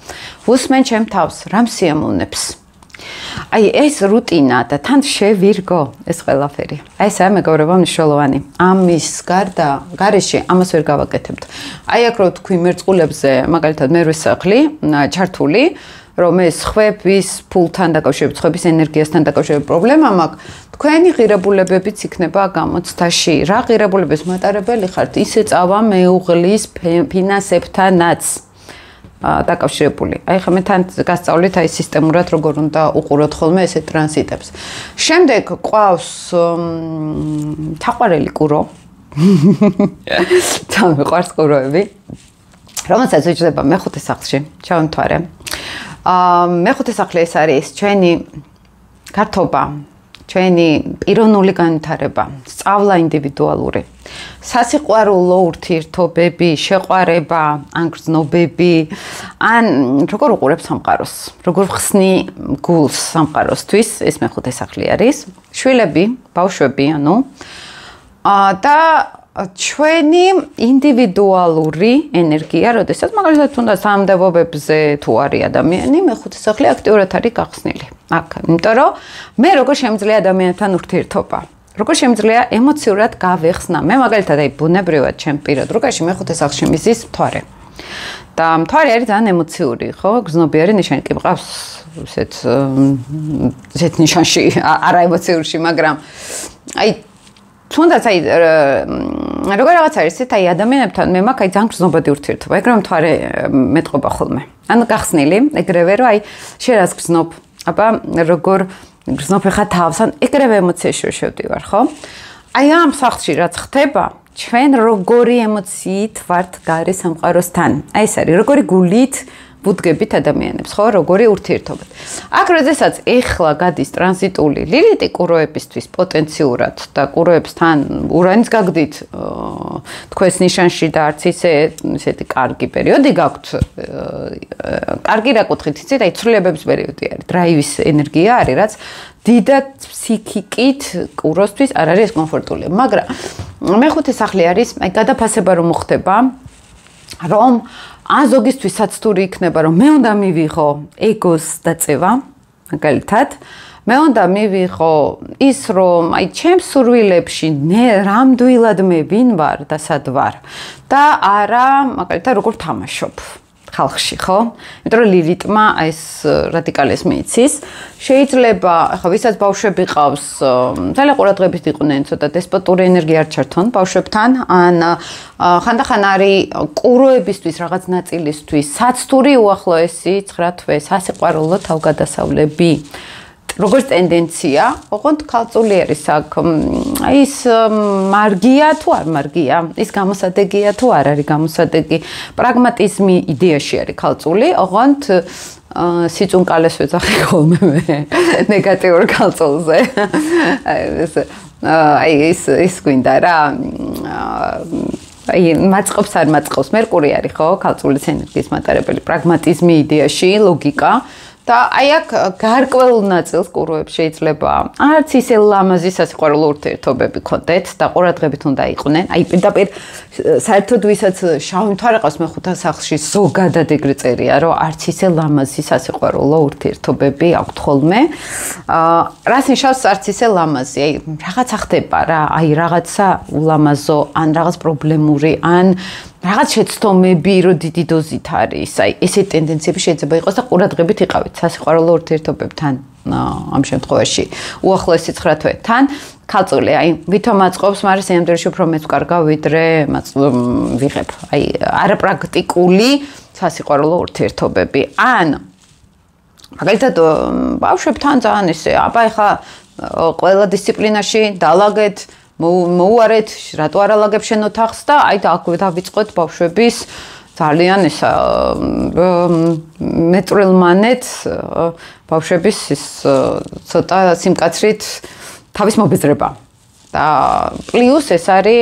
ვუსმენ ჩემ თავს, რამ სიამოვნებს. აი ეს რუტინა და თან შევირგო ეს ყველაფერი. აი ესაა მეგობრებო მნიშვნელოვანი. ამის გარდა გარეშე ამას ვერ გავაკეთებთ. აი აქ რო თქვი მერწყულებზე, მაგალითად მერვე სახლი, ჩართული, რომ ეს ხვების ფულთან დაკავშირებით, ხვების ენერგიასთან დაკავშირებით პრობლემა მაქვს. თქვენი ღირებულებებიც იქნება გამოცდაში. რა ღირებულების მატარებელი ხართ? ისე წავა მეუღლის ფინანსებთანაც. დაკავშირებული. აი ხა მე თან გასწავლით აი სისტემურად როგორ უნდა უყუროთ ხოლმე ესე ტრანზიტებს. შემდეგ ყავს თაყვარელი კურო. თან მიყვარს კუროები. რომელსაც უჭდება მე-5 სახლში. ჩავმთვარე. მე-5 სახლი ეს არის ჩვენი გართობა, ჩვენი პიროვნული განვითარება, სწავლა ინდივიდუალური. სასიყვარულო ურთიერთობები, შეყვარება, ან გრძნობები, ან როგორ უყურებ სამყაროს, როგორ ხსნი გულს სამყაროსთვის, ეს მე-5 სახლი არის. შვილები, ბავშვები, ანუ და ჩვენი ინდივიდუალური ენერგია, როდესაც მაგალითად თუნდაც სამდევობებზე თუ არის ადამიანი, მე-5 სახლი აქტიურად არის გახსნილი. აქ, იმიტომ რომ მე როგორ შემიძლია ადამიანთან ურთიერთობა როგორ შემიძლია ემოციურად გავეხსნა. მე მაგალითად აი ბუნებრივად ჩემ პირად რუკაში მე-5 სახლში მისის მთვარე. და მთვარე არის ძალიან ემოციური, ხო? გრძნობიარი ნიშანი კი მყავს ესეთ ნიშანში, არა ემოციურში, მაგრამ აი თუნდაც აი როგორ რაღაც არის ესეთ აი ადამიანებთან მე მაქვს აი ძალიან გრძნობადი ურთიერთობა. ეგრევე მთვარე მეტყობა ხოლმე. ანუ გახსნილი, ეგრევე რომ აი შენ რას გრძნობ? აბა როგორ გრძნობ ხა თავს, ან ეგრევე ემოციაში შევდივარ, ხო? აი ამ სახლში რაც ხდება, ჩვენ როგორი ემოციით ვართ გარე სამყაროსთან. აი ეს არის როგორი გულით ვუდგებით ადამიანებს, ხო, როგორი ურთიერთობად. აქ როდესაც ეხლა გადის ტრანზიტული ლილიტი კუროებისთვის პოტენციურად და კუროებსთან ურანის გაგდით თქვენს ნიშანში და არც ისეთი კარგი პერიოდი გაქვთ. კარგი რა კუთხით, იცით, აი ცვლილებების პერიოდი არის, დრაივის ენერგია არის, რაც დიდად ფსიქიკით კუროსთვის არ არის კომფორტული. მაგრამ მე-5 სახლი არის, აი გადაფასება რომ მოხდება, რომ ან ზოგისთვის საცტური იქნება, რომ მე უნდა მივიღო ეგოს დაწევა, მაგალითად, მე უნდა მივიღო ის, რომ აი ჩემს სურვილებში რამდვილად მე ვინ ვარ და სად ვარ და არა, მაგალითად, როგორ თამაშობ ხალხში, ხო? იმიტომ რომ ლილიტმა ეს რადიკალიზმი იცის. შეიძლება, ახლა ვისაც ბავშვები ყავს, ძალიან ყურადღებით იყვნენ, ცოტა დესპოტური ენერგია არ ჩართონ ბავშვებთან, ან ხანდახან არის კუროებისთვის რაღაც ნაწილისთვის საცტური უახლოესი 9 თვე სასიყვარულო თავგადასავლები. როგორც ტენდენცია, ოღონდ ქალწული არის აქ. აი ეს მარგია თუ არ მარგია, ის გამოსადეგია თუ არ არის გამოსადეგი. პრაგმატიზმი იდეაში არის ქალწული, ოღონდ სიწუნკალეს ვეძახი ხოლმე მე ნეგატიურ ქალწულზე. აი ეს გვინდა რა. აი მაწყობს არ მაწყობს მერკური არის ხო ქალწულის ენერგიის მატარებელი პრაგმატიზმი იდეაში ლოგიკა და აი აქ გარკვეულ ნაწილს კუროებს შეიძლება არც ისე ლამაზი სასიყვარულო ურთიერთობები ქონდეთ და ყურადღებით უნდა იყვნენ აი პირდაპირ საერთოდ ვისაც შავი მთვარე ყავს მე-5 სახლში ზოგადად ეგრე წერია რომ არც ისე ლამაზი სასიყვარულო ურთიერთობები აქვთ ხოლმე რას ნიშნავს არც ისე ლამაზი აი რაღაცა ხდება რა აი რაღაცა ულამაზო ან რაღაც პრობლემური ან რაღაც შეცდომები რო დიდი დოზით არის აი ესე ტენდენციები შეიძლება იყოს და ყურადღებით იყავით სასიყვარულო ურთიერთობებთან ამ შემთხვევაში უახლოესი 9 თვეთან ქალწული აი ვითომ აწყობს მაგრამ სიამდვილეში უფრო მეც კარგა ვიდრე ვიღებ აი არაპრაქტიკული სასიყვარულო ურთიერთობები ან მაგალითად ბავშვებთან ძალიან ისე აბა ეხა ყველა დისციპლინაში დალაგეთ მოუარეთ რატო არ ალაგებ შენ ოთახს და აი დავიწყოთ ბავშვების ძალიან ისა მეტრილმანეთ ბავშვების ის ცოტა სიმკაცრით თავის მობეზრება და პლუს ეს არის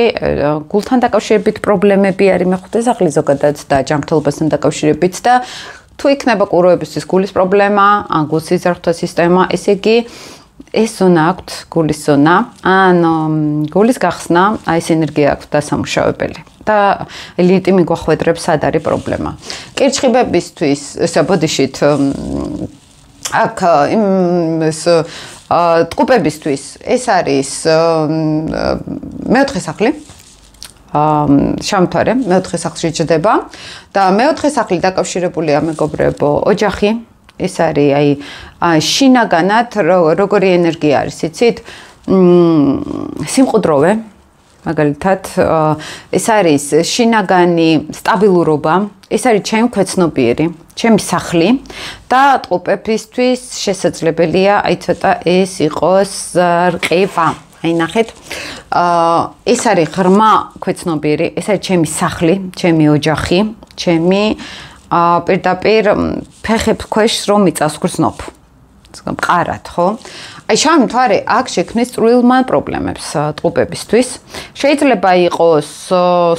გულთან დაკავშირებით პრობლემები არის მეხვდეს ახალი ზოგადად და ჯანმრთელობასთან დაკავშირებით და თუ იქნება ყუროებისთვის გულის პრობლემა, ან გულის სიზარხთა სისტემა, ესე იგი ეს ზონა აქვთ გულის ზონა, ან გულის გახსნა, აი ეს ენერგია აქვთ დასამუშავებელი. და ელიტი მიგვახვედრებს სად არის პრობლემა. კირჩხიბებისთვის, ესა ბოდიშით აქ ეს ტყუპებისთვის ეს არის მეოთხე სახლი. შამთვარე მეოთხე სახლში ჯდება და მეოთხე სახლი დაკავშირებულია მეგობრებო ოჯახი. ეს არის აი შინაგანად როგორი ენერგია არის, იცით? სიმყუდროვე მაგალითად ეს არის შინაგანი სტაბილურობა, ეს არის ჩემი ქვეცნობიერი, ჩემი სახლი და ტყუპებისთვის შესაძლებელია აი ცოტა ეს იყოს რყევა. აი ნახეთ, ეს არის ღრმა ქვეცნობიერი, ეს არის ჩემი სახლი, ჩემი ოჯახი, ჩემი პირდაპირ ფეხებს ქვეშ რომ მიწას გრძნობ. მყარად, ხო? აი შამთვარე აქ შექმნის წვრილმან პრობლემებს ტყუპებისთვის. შეიძლება იყოს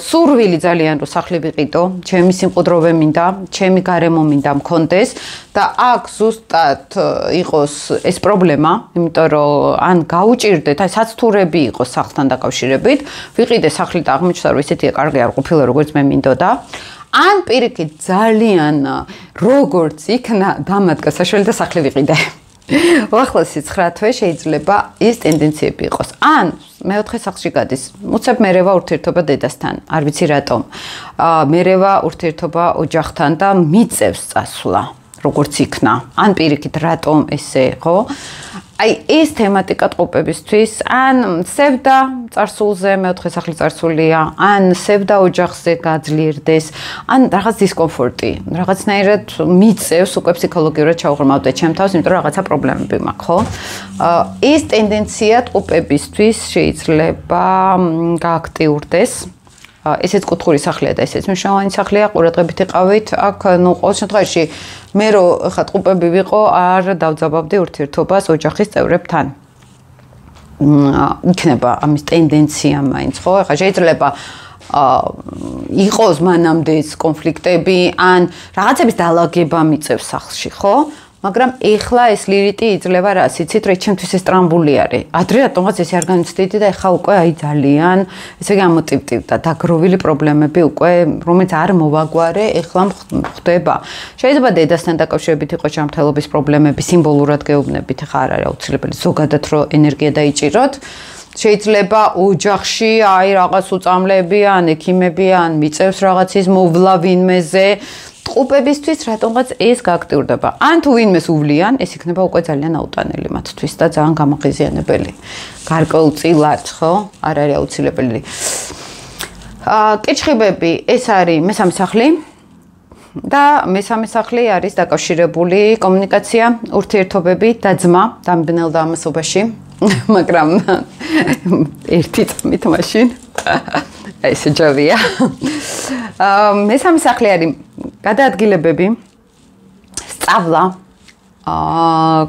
სურვილი ძალიან რომ სახლი ვიყიდო, ჩემი სიმყუდროვე მინდა, ჩემი გარემო მინდა მქონდეს და აქ ზუსტად იყოს ეს პრობლემა, იმიტომ რომ ან გაუჭირდეთ, აი საცთურები იყოს სახლთან დაკავშირებით, ვიყიდე სახლი და აღმოჩნდა რომ ისეთია კარგი არ ყოფილა როგორც მე მინდოდა. ან პირიქით ძალიან როგორც იქნა დამადგა საშველი და სახლი ვიყიდე. უახლოესი 9 თვე შეიძლება ის ტენდენციები იყოს. ან მეოთხე სახლში გადის, უცებ მერევა ურთიერთობა დედასთან, არ ვიცი რატომ. მერევა ურთიერთობა ოჯახთან და მიწევს წასვლა, როგორც იქნა. ან პირიქით რატომ ესე, ხო? აი ეს თემატიკა ტყუპებისთვის, ან სევდა წარსულზე, მეოთხე სახლი წარსულია, ან სევდა ოჯახზე გაძლიერდეს, ან რაღაც დისკომფორტი, რაღაცნაირად მიწევს უკვე ფსიქოლოგიურად ჩავღრმავდე ჩემ თავს, იმიტომ რომ რაღაცა პრობლემები მაქვს, ხო? ეს ტენდენცია ტყუპებისთვის შეიძლება გააქტიურდეს. ესეც კუთხური სახლია და ესეც მნიშვნელოვანი სახლია, ყურადღებით იყავით. აქ ნუ ყოველ შემთხვევაში მე რო ხა ტყუპები ვიყო, არ დავძაბავდი ურთიერთობას ოჯახის წევრებთან. იქნება ამის ტენდენცია მაინც, ხო? ხა შეიძლება იყოს მანამდეც კონფლიქტები, ან რაღაცების დალაგება მიწევს სახლში, ხო? მაგრამ ეხლა ეს ლილიტი იძლევა რას, იცით, რომ ჩემთვის ეს ტრამბული არის. ადრე რატომღაც ესე არ განვიცდიდი და ეხლა უკვე აი ძალიან ესე გამოტივტივდა, დაგროვილი პრობლემები უკვე, რომელიც არ მოვაგვარე, ეხლა ხდება. შეიძლება დედასთან დაკავშირებით იყოს ჯანმრთელობის პრობლემები, სიმბოლურად გეუბნებით, ეხლა არ არის აუცილებელი ზოგადად რომ ენერგია დაიჭიროთ. შეიძლება ოჯახში აი რაღაც უწამლები ან ექიმები ან მიწევს რაღაცის მოვლა ვინმეზე. ტყუპებისთვის რატომღაც ეს გააქტიურდება. ან თუ ვინმეს უვლიან, ეს იქნება უკვე ძალიან აუტანელი მათთვის და ძალიან გამაღიზიანებელი. გარკვეულწილად, ხო? არ არის აუცილებელი. კირჩხიბები, ეს არის მესამე სახლი. და მესამე სახლი არის დაკავშირებული კომუნიკაცია, ურთიერთობები და ძმა დამბნელ ამასობაში, მაგრამ ერთი წამით მაშინ ეს ჯავია. მესამე სახლი არის გადაადგილებები, სწავლა,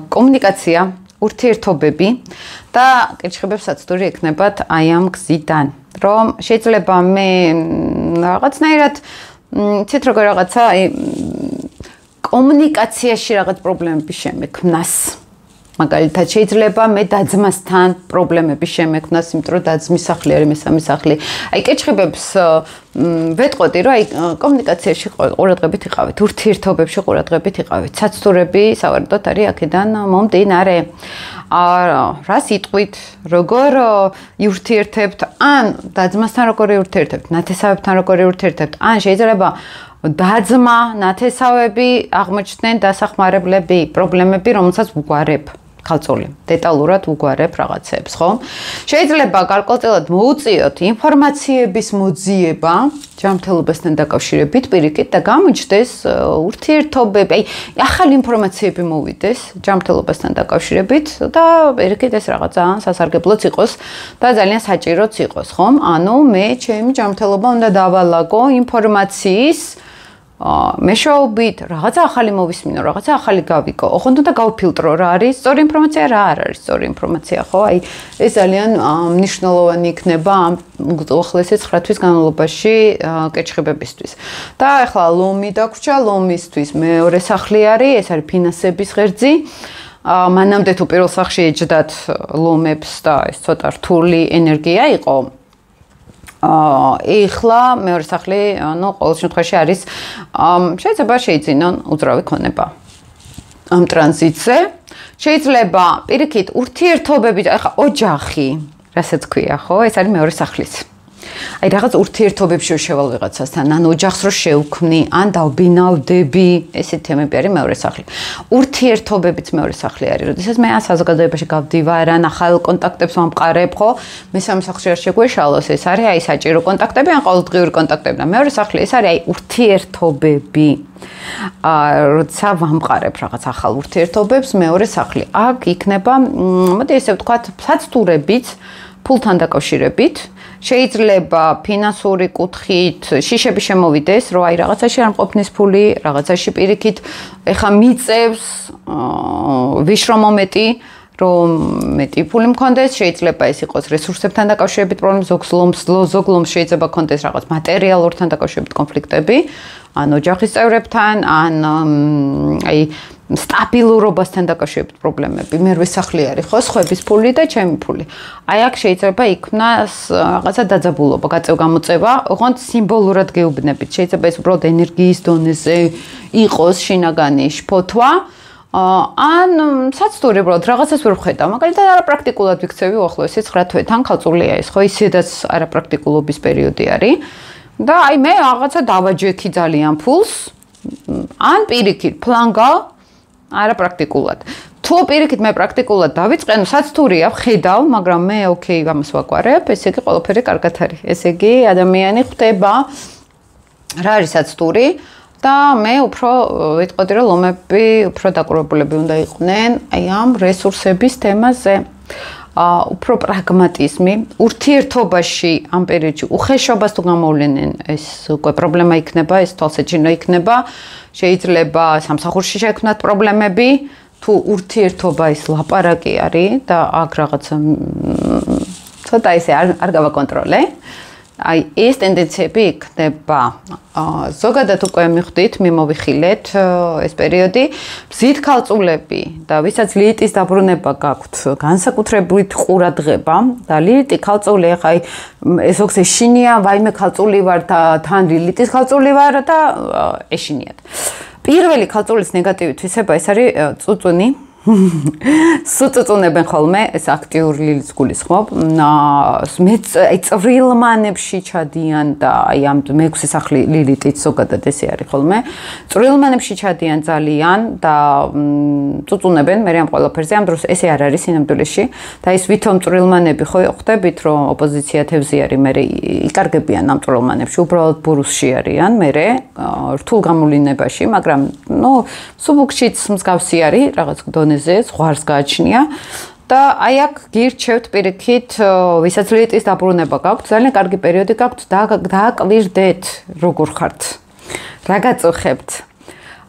კომუნიკაცია, ურთიერთობები და კირჩხიბებსაც თური ეკნებათ აი ამ გზიდან, რომ შეიძლება მე რაღაცნაირად ცით როგორ რაღაცა კომუნიკაციაში რაღაც პრობლემები შემექმნას. მაგალითად შეიძლება მე დაძმასთან პრობლემები შემექმნას, იმიტომ რომ დაძმის სახლი არის მესამე სახლი. აი კირჩხიბებს ვეტყოდი, რომ აი კომუნიკაციაში ყურადღებით იყავით, ურთიერთობებში ყურადღებით იყავით. საცდურები სავარდოდ არის აქედან მომდინარე. რას იტყვით, როგორ იურთიერთებთ, ან დაძმასთან როგორ იურთიერთებთ, ნათესავებთან როგორ იურთიერთებთ, ან შეიძლება დაძმა, ნათესავები აღმოჩნდნენ დასახმარებლები, პრობლემები, რომელსაც ვუგვარებ. ხალწული, დეტალურად უგვარებ რაღაცებს, ხო? შეიძლება გარკვეულწილად მოუწიოთ ინფორმაციების მოძიება ჯანმრთელობასთან დაკავშირებით პირიქით და გამოჩნდეს ურთიერთობები, აი ახალი ინფორმაციები მოვიდეს ჯანმრთელობასთან დაკავშირებით და პირიქით ეს რაღაც ძალიან სასარგებლოც იყოს და ძალიან საჭიროც იყოს, ხომ? ანუ მე ჩემი ჯანმრთელობა უნდა დავალაგო ინფორმაციის მეშვეობით რაღაცა ახალი მოვისმინო, რაღაცა ახალი გავიგო. ოღონდ უნდა გავფილტრო რა არის სწორი ინფორმაცია, რა არ არის სწორი ინფორმაცია, ხო? აი ეს ძალიან მნიშვნელოვანი იქნება ამ უახლესი 9 თვის განმავლობაში კეჩხებებისთვის. და ახლა ლომი დაგვრჩა, ლომისთვის მეორე სახლი არის, ეს არის ფინანსების ღერძი. მანამდე თუ პირველ სახლში ეჯდათ ლომებს და ეს ცოტა რთული ენერგია იყო. ეხლა მეორე სახლი, ანუ ყოველ შემთხვევაში არის შეიძლება შეიძინონ უძრავი ქონება. ამ ტრანზიტზე შეიძლება პირიქით ურთიერთობები, ახლა ოჯახი, რასაც ქვია, ხო? ეს არის მეორე სახლის. აი რაღაც ურთიერთობებში შევალ ვიღაცასთან, ან ოჯახს რო შევქმნი, ან დავბინავდები, ესეთი თემები არის მეორე სახლი. ურთიერთობებიც მეორე სახლი არის. როდესაც მე საზოგადოებაში გავდივარ, ან ახალ კონტაქტებს ვამყარებ, ხო? მესამე სახლში არ შეგვეშალოს, ეს არის აი საჭირო კონტაქტები, ან ყოველდღიური კონტაქტები და მეორე სახლი ეს არის აი ურთიერთობები. როცა ვამყარებ რაღაც ახალ ურთიერთობებს, მეორე სახლი. აქ იქნება, მოდი ესე ვთქვათ, საცდურებით, ფულთან დაკავშირებით. შეიძლება ფინანსური კუთხით შიშები შემოვიდეს, რომ აი რაღაცაში არ მყოფნის ფული, რაღაცაში პირიქით ეხა მიწევს ვიშრომ მომეტი, რომ მეტი ფული მქონდეს, შეიძლება ეს იყოს რესურსებთან დაკავშირებით პრობლემები, ზოგ ლომს შეიძლება ქონდეს რაღაც მატერიალურთან დაკავშირებით კონფლიქტები, ან ოჯახის წევრებთან, ან აი სტაბილურობასთან დაკავშირებით პრობლემები. მერვე სახლი არის, ხო, სხვების ფული და ჩემი ფული. აი აქ შეიძლება იქნას რაღაცა დაძაბულობა, გაწევ-გამოწევა, ოღონდ სიმბოლურად გეუბნებით. შეიძლება ეს უბრალოდ ენერგიის დონეზე იყოს შინაგანი შფოთვა, ან საცდური უბრალოდ რაღაცას ვერ ვხედავ, მაგალითად არაპრაქტიკულად ვიქცევი უახლოესი 9 თვეთან, ქალწულია ეს, ხო, ისედაც არაპრაქტიკულობის პერიოდი არის. და აი მე რაღაცა დავაჯექი ძალიან ფულს, ან პირიქით ფლანგა არაპრაქტიკულად. თუ პირიქით მე პრაქტიკულად დავიწყე, ну საცდურია, ვხედავ, მაგრამ მე ოკეი, ამას ვაკვარებ, ესე იგი ყველაფერი კარგად არის. ესე იგი ადამიანი ხვდება რა არის საცდური და მე უფრო ვიტყოდი, რომ ლომები უფრო დაკურებულები უნდა იყვნენ აი ამ რესურსების თემაზე. უფრო პრაგმატიზმი, ურთიერთობაში ამ პერიოდში უხეშობას თუ გამოვლენენ, ეს უკვე პრობლემა იქნება, ეს თვალსაჩინო იქნება. შეიძლება სამსახურში შექმნათ პრობლემები, თუ ურთიერთობა ის ლაპარაკი არის და აქ რაღაცა ცოტა ისე არ გავაკონტროლე. აი ეს ტენდენციები იქნება. ზოგადად უკვე მიხვდით, მიმოვიხილეთ ეს პერიოდი, ბზით ქალწულები და ვისაც ლილიტის დაბრუნება გაქვთ, განსაკუთრებით ყურადღება და ლილიტი ქალწული, ახლა აი ზოგს ეშინია, ვაიმე ქალწული ვარ და თან ლილიტის ქალწული ვარ და ეშინიათ. პირველი ქალწულის ნეგატივი თვისება ეს არის წუწუნი. სუწუწუნებენ ხოლმე, ეს აქტიური ლილიც გულისხმობ. მეც აი წვრილმანებში ჩადიან და აი ამ მეექვსე სახლი ლილიტიც ზოგადად ესე არის ხოლმე. წვრილმანებში ჩადიან ძალიან და წუწუნებენ მე ამ ყველაფერზე. ამ დროს ესე არ არის სინამდვილეში და ის ვითომ წვრილმანები ხო ხვდებით, რომ ოპოზიცია თევზი არის, მე იკარგებიან ამ წვრილმანებში, უბრალოდ ბურუსში არიან მე რთულ გამოვლინებაში, მაგრამ ნუ სუბუქშიც მსგავსი არის რაღაც ზღვარს გააჩნია და აი აქ გირჩევთ პირიქით, ვისაც ლილიტის დაბრუნება გაქვთ, ძალიან კარგი პერიოდი გაქვთ, დააკვირდეთ როგორ ხართ, რა გაწუხებთ,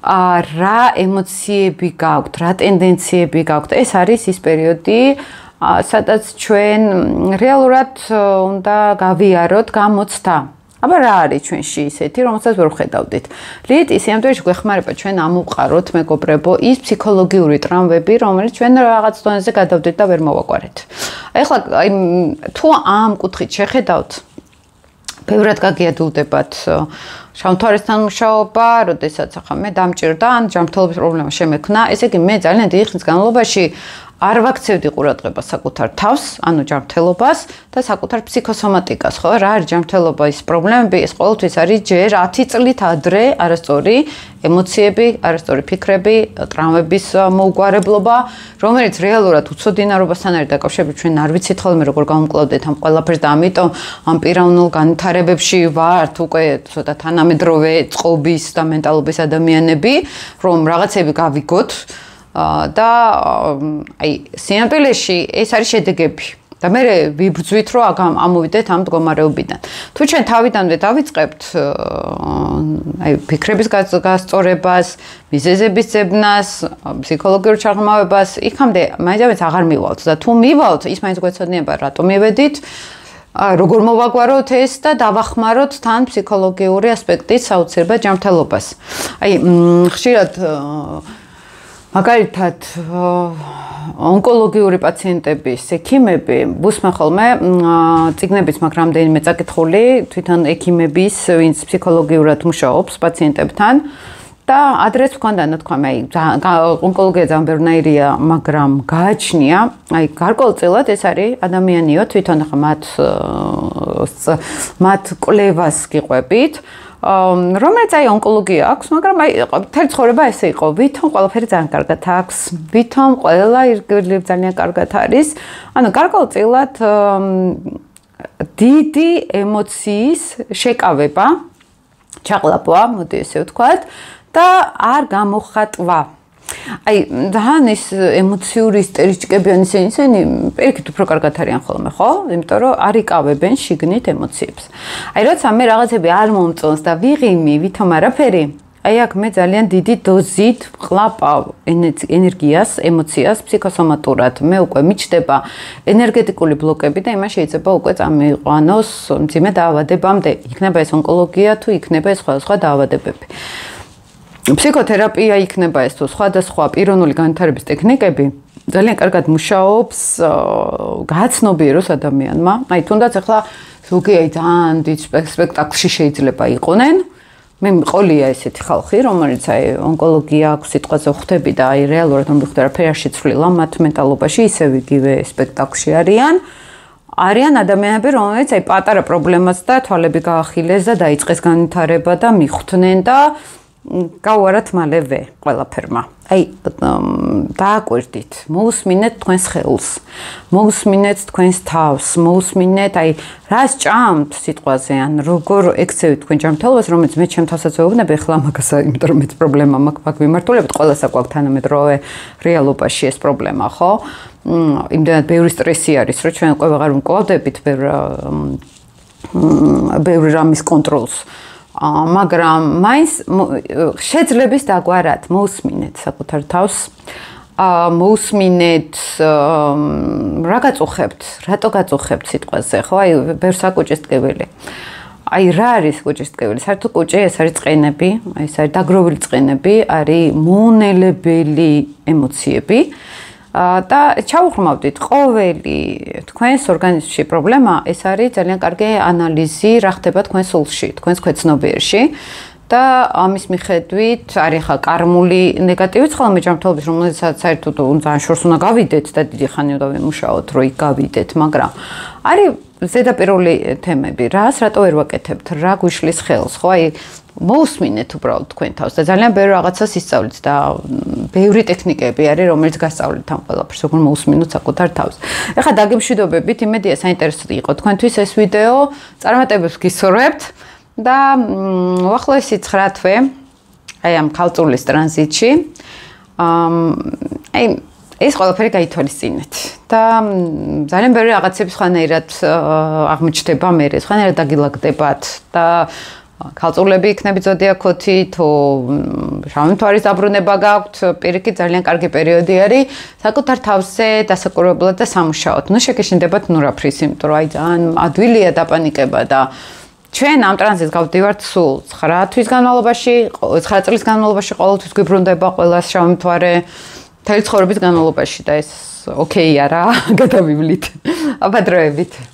რა ემოციები გაქვთ, რა ტენდენციები გაქვთ. ეს არის ის პერიოდი, სადაც ჩვენ რეალურად უნდა გავიაროთ გამოცდა. აბა რა არის ჩვენში ისეთი, რომელსაც ვერ ვხედავდით. ლილიტი სიამოვნებაში გვეხმარება ჩვენ ამოვყაროთ, მეგობრებო, ის ფსიქოლოგიური ტრამვები, რომელიც ჩვენ რაღაც დონეზე გადავდით და ვერ მოვაკვარეთ. ეხლა აი თუ ამ კუთხით შეხედავთ, ბევრად გაგიადულდებათ შავმთვარესთან მუშაობა, როდესაც ახლა მე დამჭირდა, ან ჯანმრთელობის პრობლემა შემექნა, ესე იგი მე ძალიან დიდი ხნის განმავლობაში არ ვაქცევდი ყურადღებას საკუთარ თავს, ანუ ჯანმრთელობას და საკუთარ ფსიქოსომატიკას, ხო? რა არის ჯანმრთელობა, ის პრობლემები, ეს ყოველთვის არის ჯერ 10 წლით ადრე არასწორი ემოციები, არასწორი ფიქრები, ტრავმების მოუგვარებლობა, რომელიც რეალურად უცოდინარობასთან არის დაკავშირებული. ჩვენ არ ვიცით ხოლმე როგორ გავუმკლავდეთ ამ ყველაფერს და ამიტომ ამ პიროვნულ განვითარებებში ვართ უკვე ცოტა თანამედროვე წყობის და მენტალობის ადამიანები, რომ რაღაცები გავიგოთ. და აი სინამდვილეში ეს არის შედეგები. და მე ვიბრძვით რომ ამოვიდეთ ამ მდგომარეობიდან. თუ ჩვენ თავიდანვე დავიწყებთ აი ფიქრების გასწორებას, მიზეზების ძებნას, ფსიქოლოგიურ ჩაღრმავებას, იქამდე მაინც აღარ მივალთ და თუ მივალთ, ის მაინც გვეცოდინება რატომ მივედით, როგორ მოვაგვაროთ ეს და დავახმაროთ თან ფსიქოლოგიური ასპექტის საოცრებად ჯანმრთელობას. აი ხშირად მაგალითად ონკოლოგიური პაციენტების ექიმები ვუსმენ ხოლმე წიგნების მაგ რამდენიმე წაკითხული თვითონ ექიმების ვინც ფსიქოლოგიურად მუშაობს პაციენტებთან და ადრეს ვქონდა ნათქვამი აი ონკოლოგია ძალიან ბევრნაირია მაგრამ გააჩნია აი გარკვეულწილად ეს არის ადამიანიო თვითონ ახლა მათ კვლევას გიყვებით რომელიც აი ონკოლოგია აქვს, მაგრამ აი მთელი ცხოვრება ესე იყო. ვითომ ყველაფერი ძალიან კარგად აქვს, ვითომ ყველა ირგვლივ ძალიან კარგად არის. ანუ გარკვეულწილად დიდი ემოციის შეკავება, ჩაყლაპვა, მოდი ესე ვთქვათ, და არ გამოხატვა. აი ძალიან ის ემოციური ისტერიჭკებიანი ისინი პირიქით უფრო კარგად არიან ხოლმე, ხო? იმიტომ რომ არ იკავებენ შიგნით ემოციებს. აი როცა მე რაღაცები არ მომწონს და ვიღიმი, ვითომ არაფერი, აი აქ მე ძალიან დიდი დოზით ვყლაპავ ენერგიას, ემოციას ფსიქოსომატურად. მე უკვე მიჩნდება ენერგეტიკული ბლოკები და იმას შეიძლება უკვე წამიყვანოს მძიმე დაავადებამდე. იქნება ეს ონკოლოგია თუ იქნება ეს სხვა დაავადებები. ფსიქოთერაპია იქნება ეს თუ სხვადასხვა პიროვნული განვითარების ტექნიკები ძალიან კარგად მუშაობს გააცნობიეროს ადამიანმა. აი თუნდაც ახლა ზოგი აი ძალიან დიდ სპექტაკლში შეიძლება იყვნენ. მე მიყოლია ესეთი ხალხი, რომელიც აი ონკოლოგია აქვს სიტყვაზე ხვდები და აი რეალურად რომ მიხვდა რა ფერაში ცვლილა მათ მენტალობაში ისევ იგივე სპექტაკლში არიან ადამიანები, რომელიც აი პატარა პრობლემას და თვალები გაახილეს და დაიწყეს განვითარება და მიხვდნენ და გავარათ მალევე ყველაფერმა. აი დააკვირდით, მოусმინეთ თქვენს ხელს, მოусმინეთ თქვენს თავს, მოусმინეთ აი რას ჭამთ სიტყვაზე, ან როგორ ექცევით თქვენ ჯანმრთელობას, რომელიც მე ჩემ თავსაც ვეუბნები, ახლა მაგასა, იმიტომ რომ მეც პრობლემა მაქვს მაგ მიმართულებით, ყველას აქვს თანამედროვე რეალობაში ეს პრობლემა, ხო? იმდენად ბევრი სტრესი არის, რომ ჩვენ უკვე ვეღარ ვმკლავდებით ბევრი რამის კონტროლს. მაგრამ მაინც შეძლებს დაგვარად მოусმინეთ საკუთარ თავს მოусმინეთ რა გაწუხებთ რატო გაწუხებთ სიტყვაზე ხო აი ბევრ საკუჭის ტკივილი აი რა არის კუჭის ტკივილი საერთოდ კუჭი ეს არის წყენები აი ეს არის დაგროვილი წყენები არის მოუნელებელი ემოციები და ჩავუხმავდით ყოველი თქვენს ორგანიზმში პრობლემა ეს არის ძალიან კარგი ანალიზი რა ხდება თქვენს სულში, თქვენს ქვეცნობიერში და ამის მიხედვით არის ხა კარმული ნეგატივი ცხელმე ჯანმრთელობის რომელსაც საერთოდ ძალიან შორს უნდა გავიდეთ და დიდი ხანი უნდა ვიმუშაოთ რომ იქ გავიდეთ, მაგრამ არის ზედაპირული თემები, რატო ვერ ვაკეთებთ, რა გვიშლის ხელს, ხო აი მოусმინეთ უბრალოდ თქვენ თავს და ძალიან ბევრი რაღაცას ისწავლეთ და ბევრი ტექნიკები არის რომელიც გასწავლეთ ამ ყველაფერს როგორ მოусმინოთ საკუთარ თავს. ეხლა დაგემშვიდობებით, იმედია საინტერესო იყო თქვენთვის ეს ვიდეო, წარმატებებს გისურვებთ და უახლოესი 9 თვე აი ამ ქალწულის ტრანზიტში აი ეს ყველაფერი გაითვალისწინეთ და ძალიან ბევრი რაღაცები სხვანაირად აღმოჩნდება მე, სხვანაირად დაგილაგდებათ და ქალწულები იქნებით ზოდიაქოთი თუ შავი მთვარის დაბრუნება გაქვთ, პირიქით ძალიან კარგი პერიოდი არის საკუთარ თავზე დასაკურებლად და სამუშაოდ. ნუ შეგეშინდებათ ნურაფრის, იმიტომ რომ აი ძალიან ადვილია დაპანიკება და ჩვენ ამ ტრანზიტს გავდივართ სულ 9 თვის განმავლობაში, 9 წლის განმავლობაში ყოველთვის გვიბრუნდება ყველა შავი მთვარე მთელი ცხოვრების განმავლობაში და ეს ოკეია რა, გადავივლით. აბა დროებით.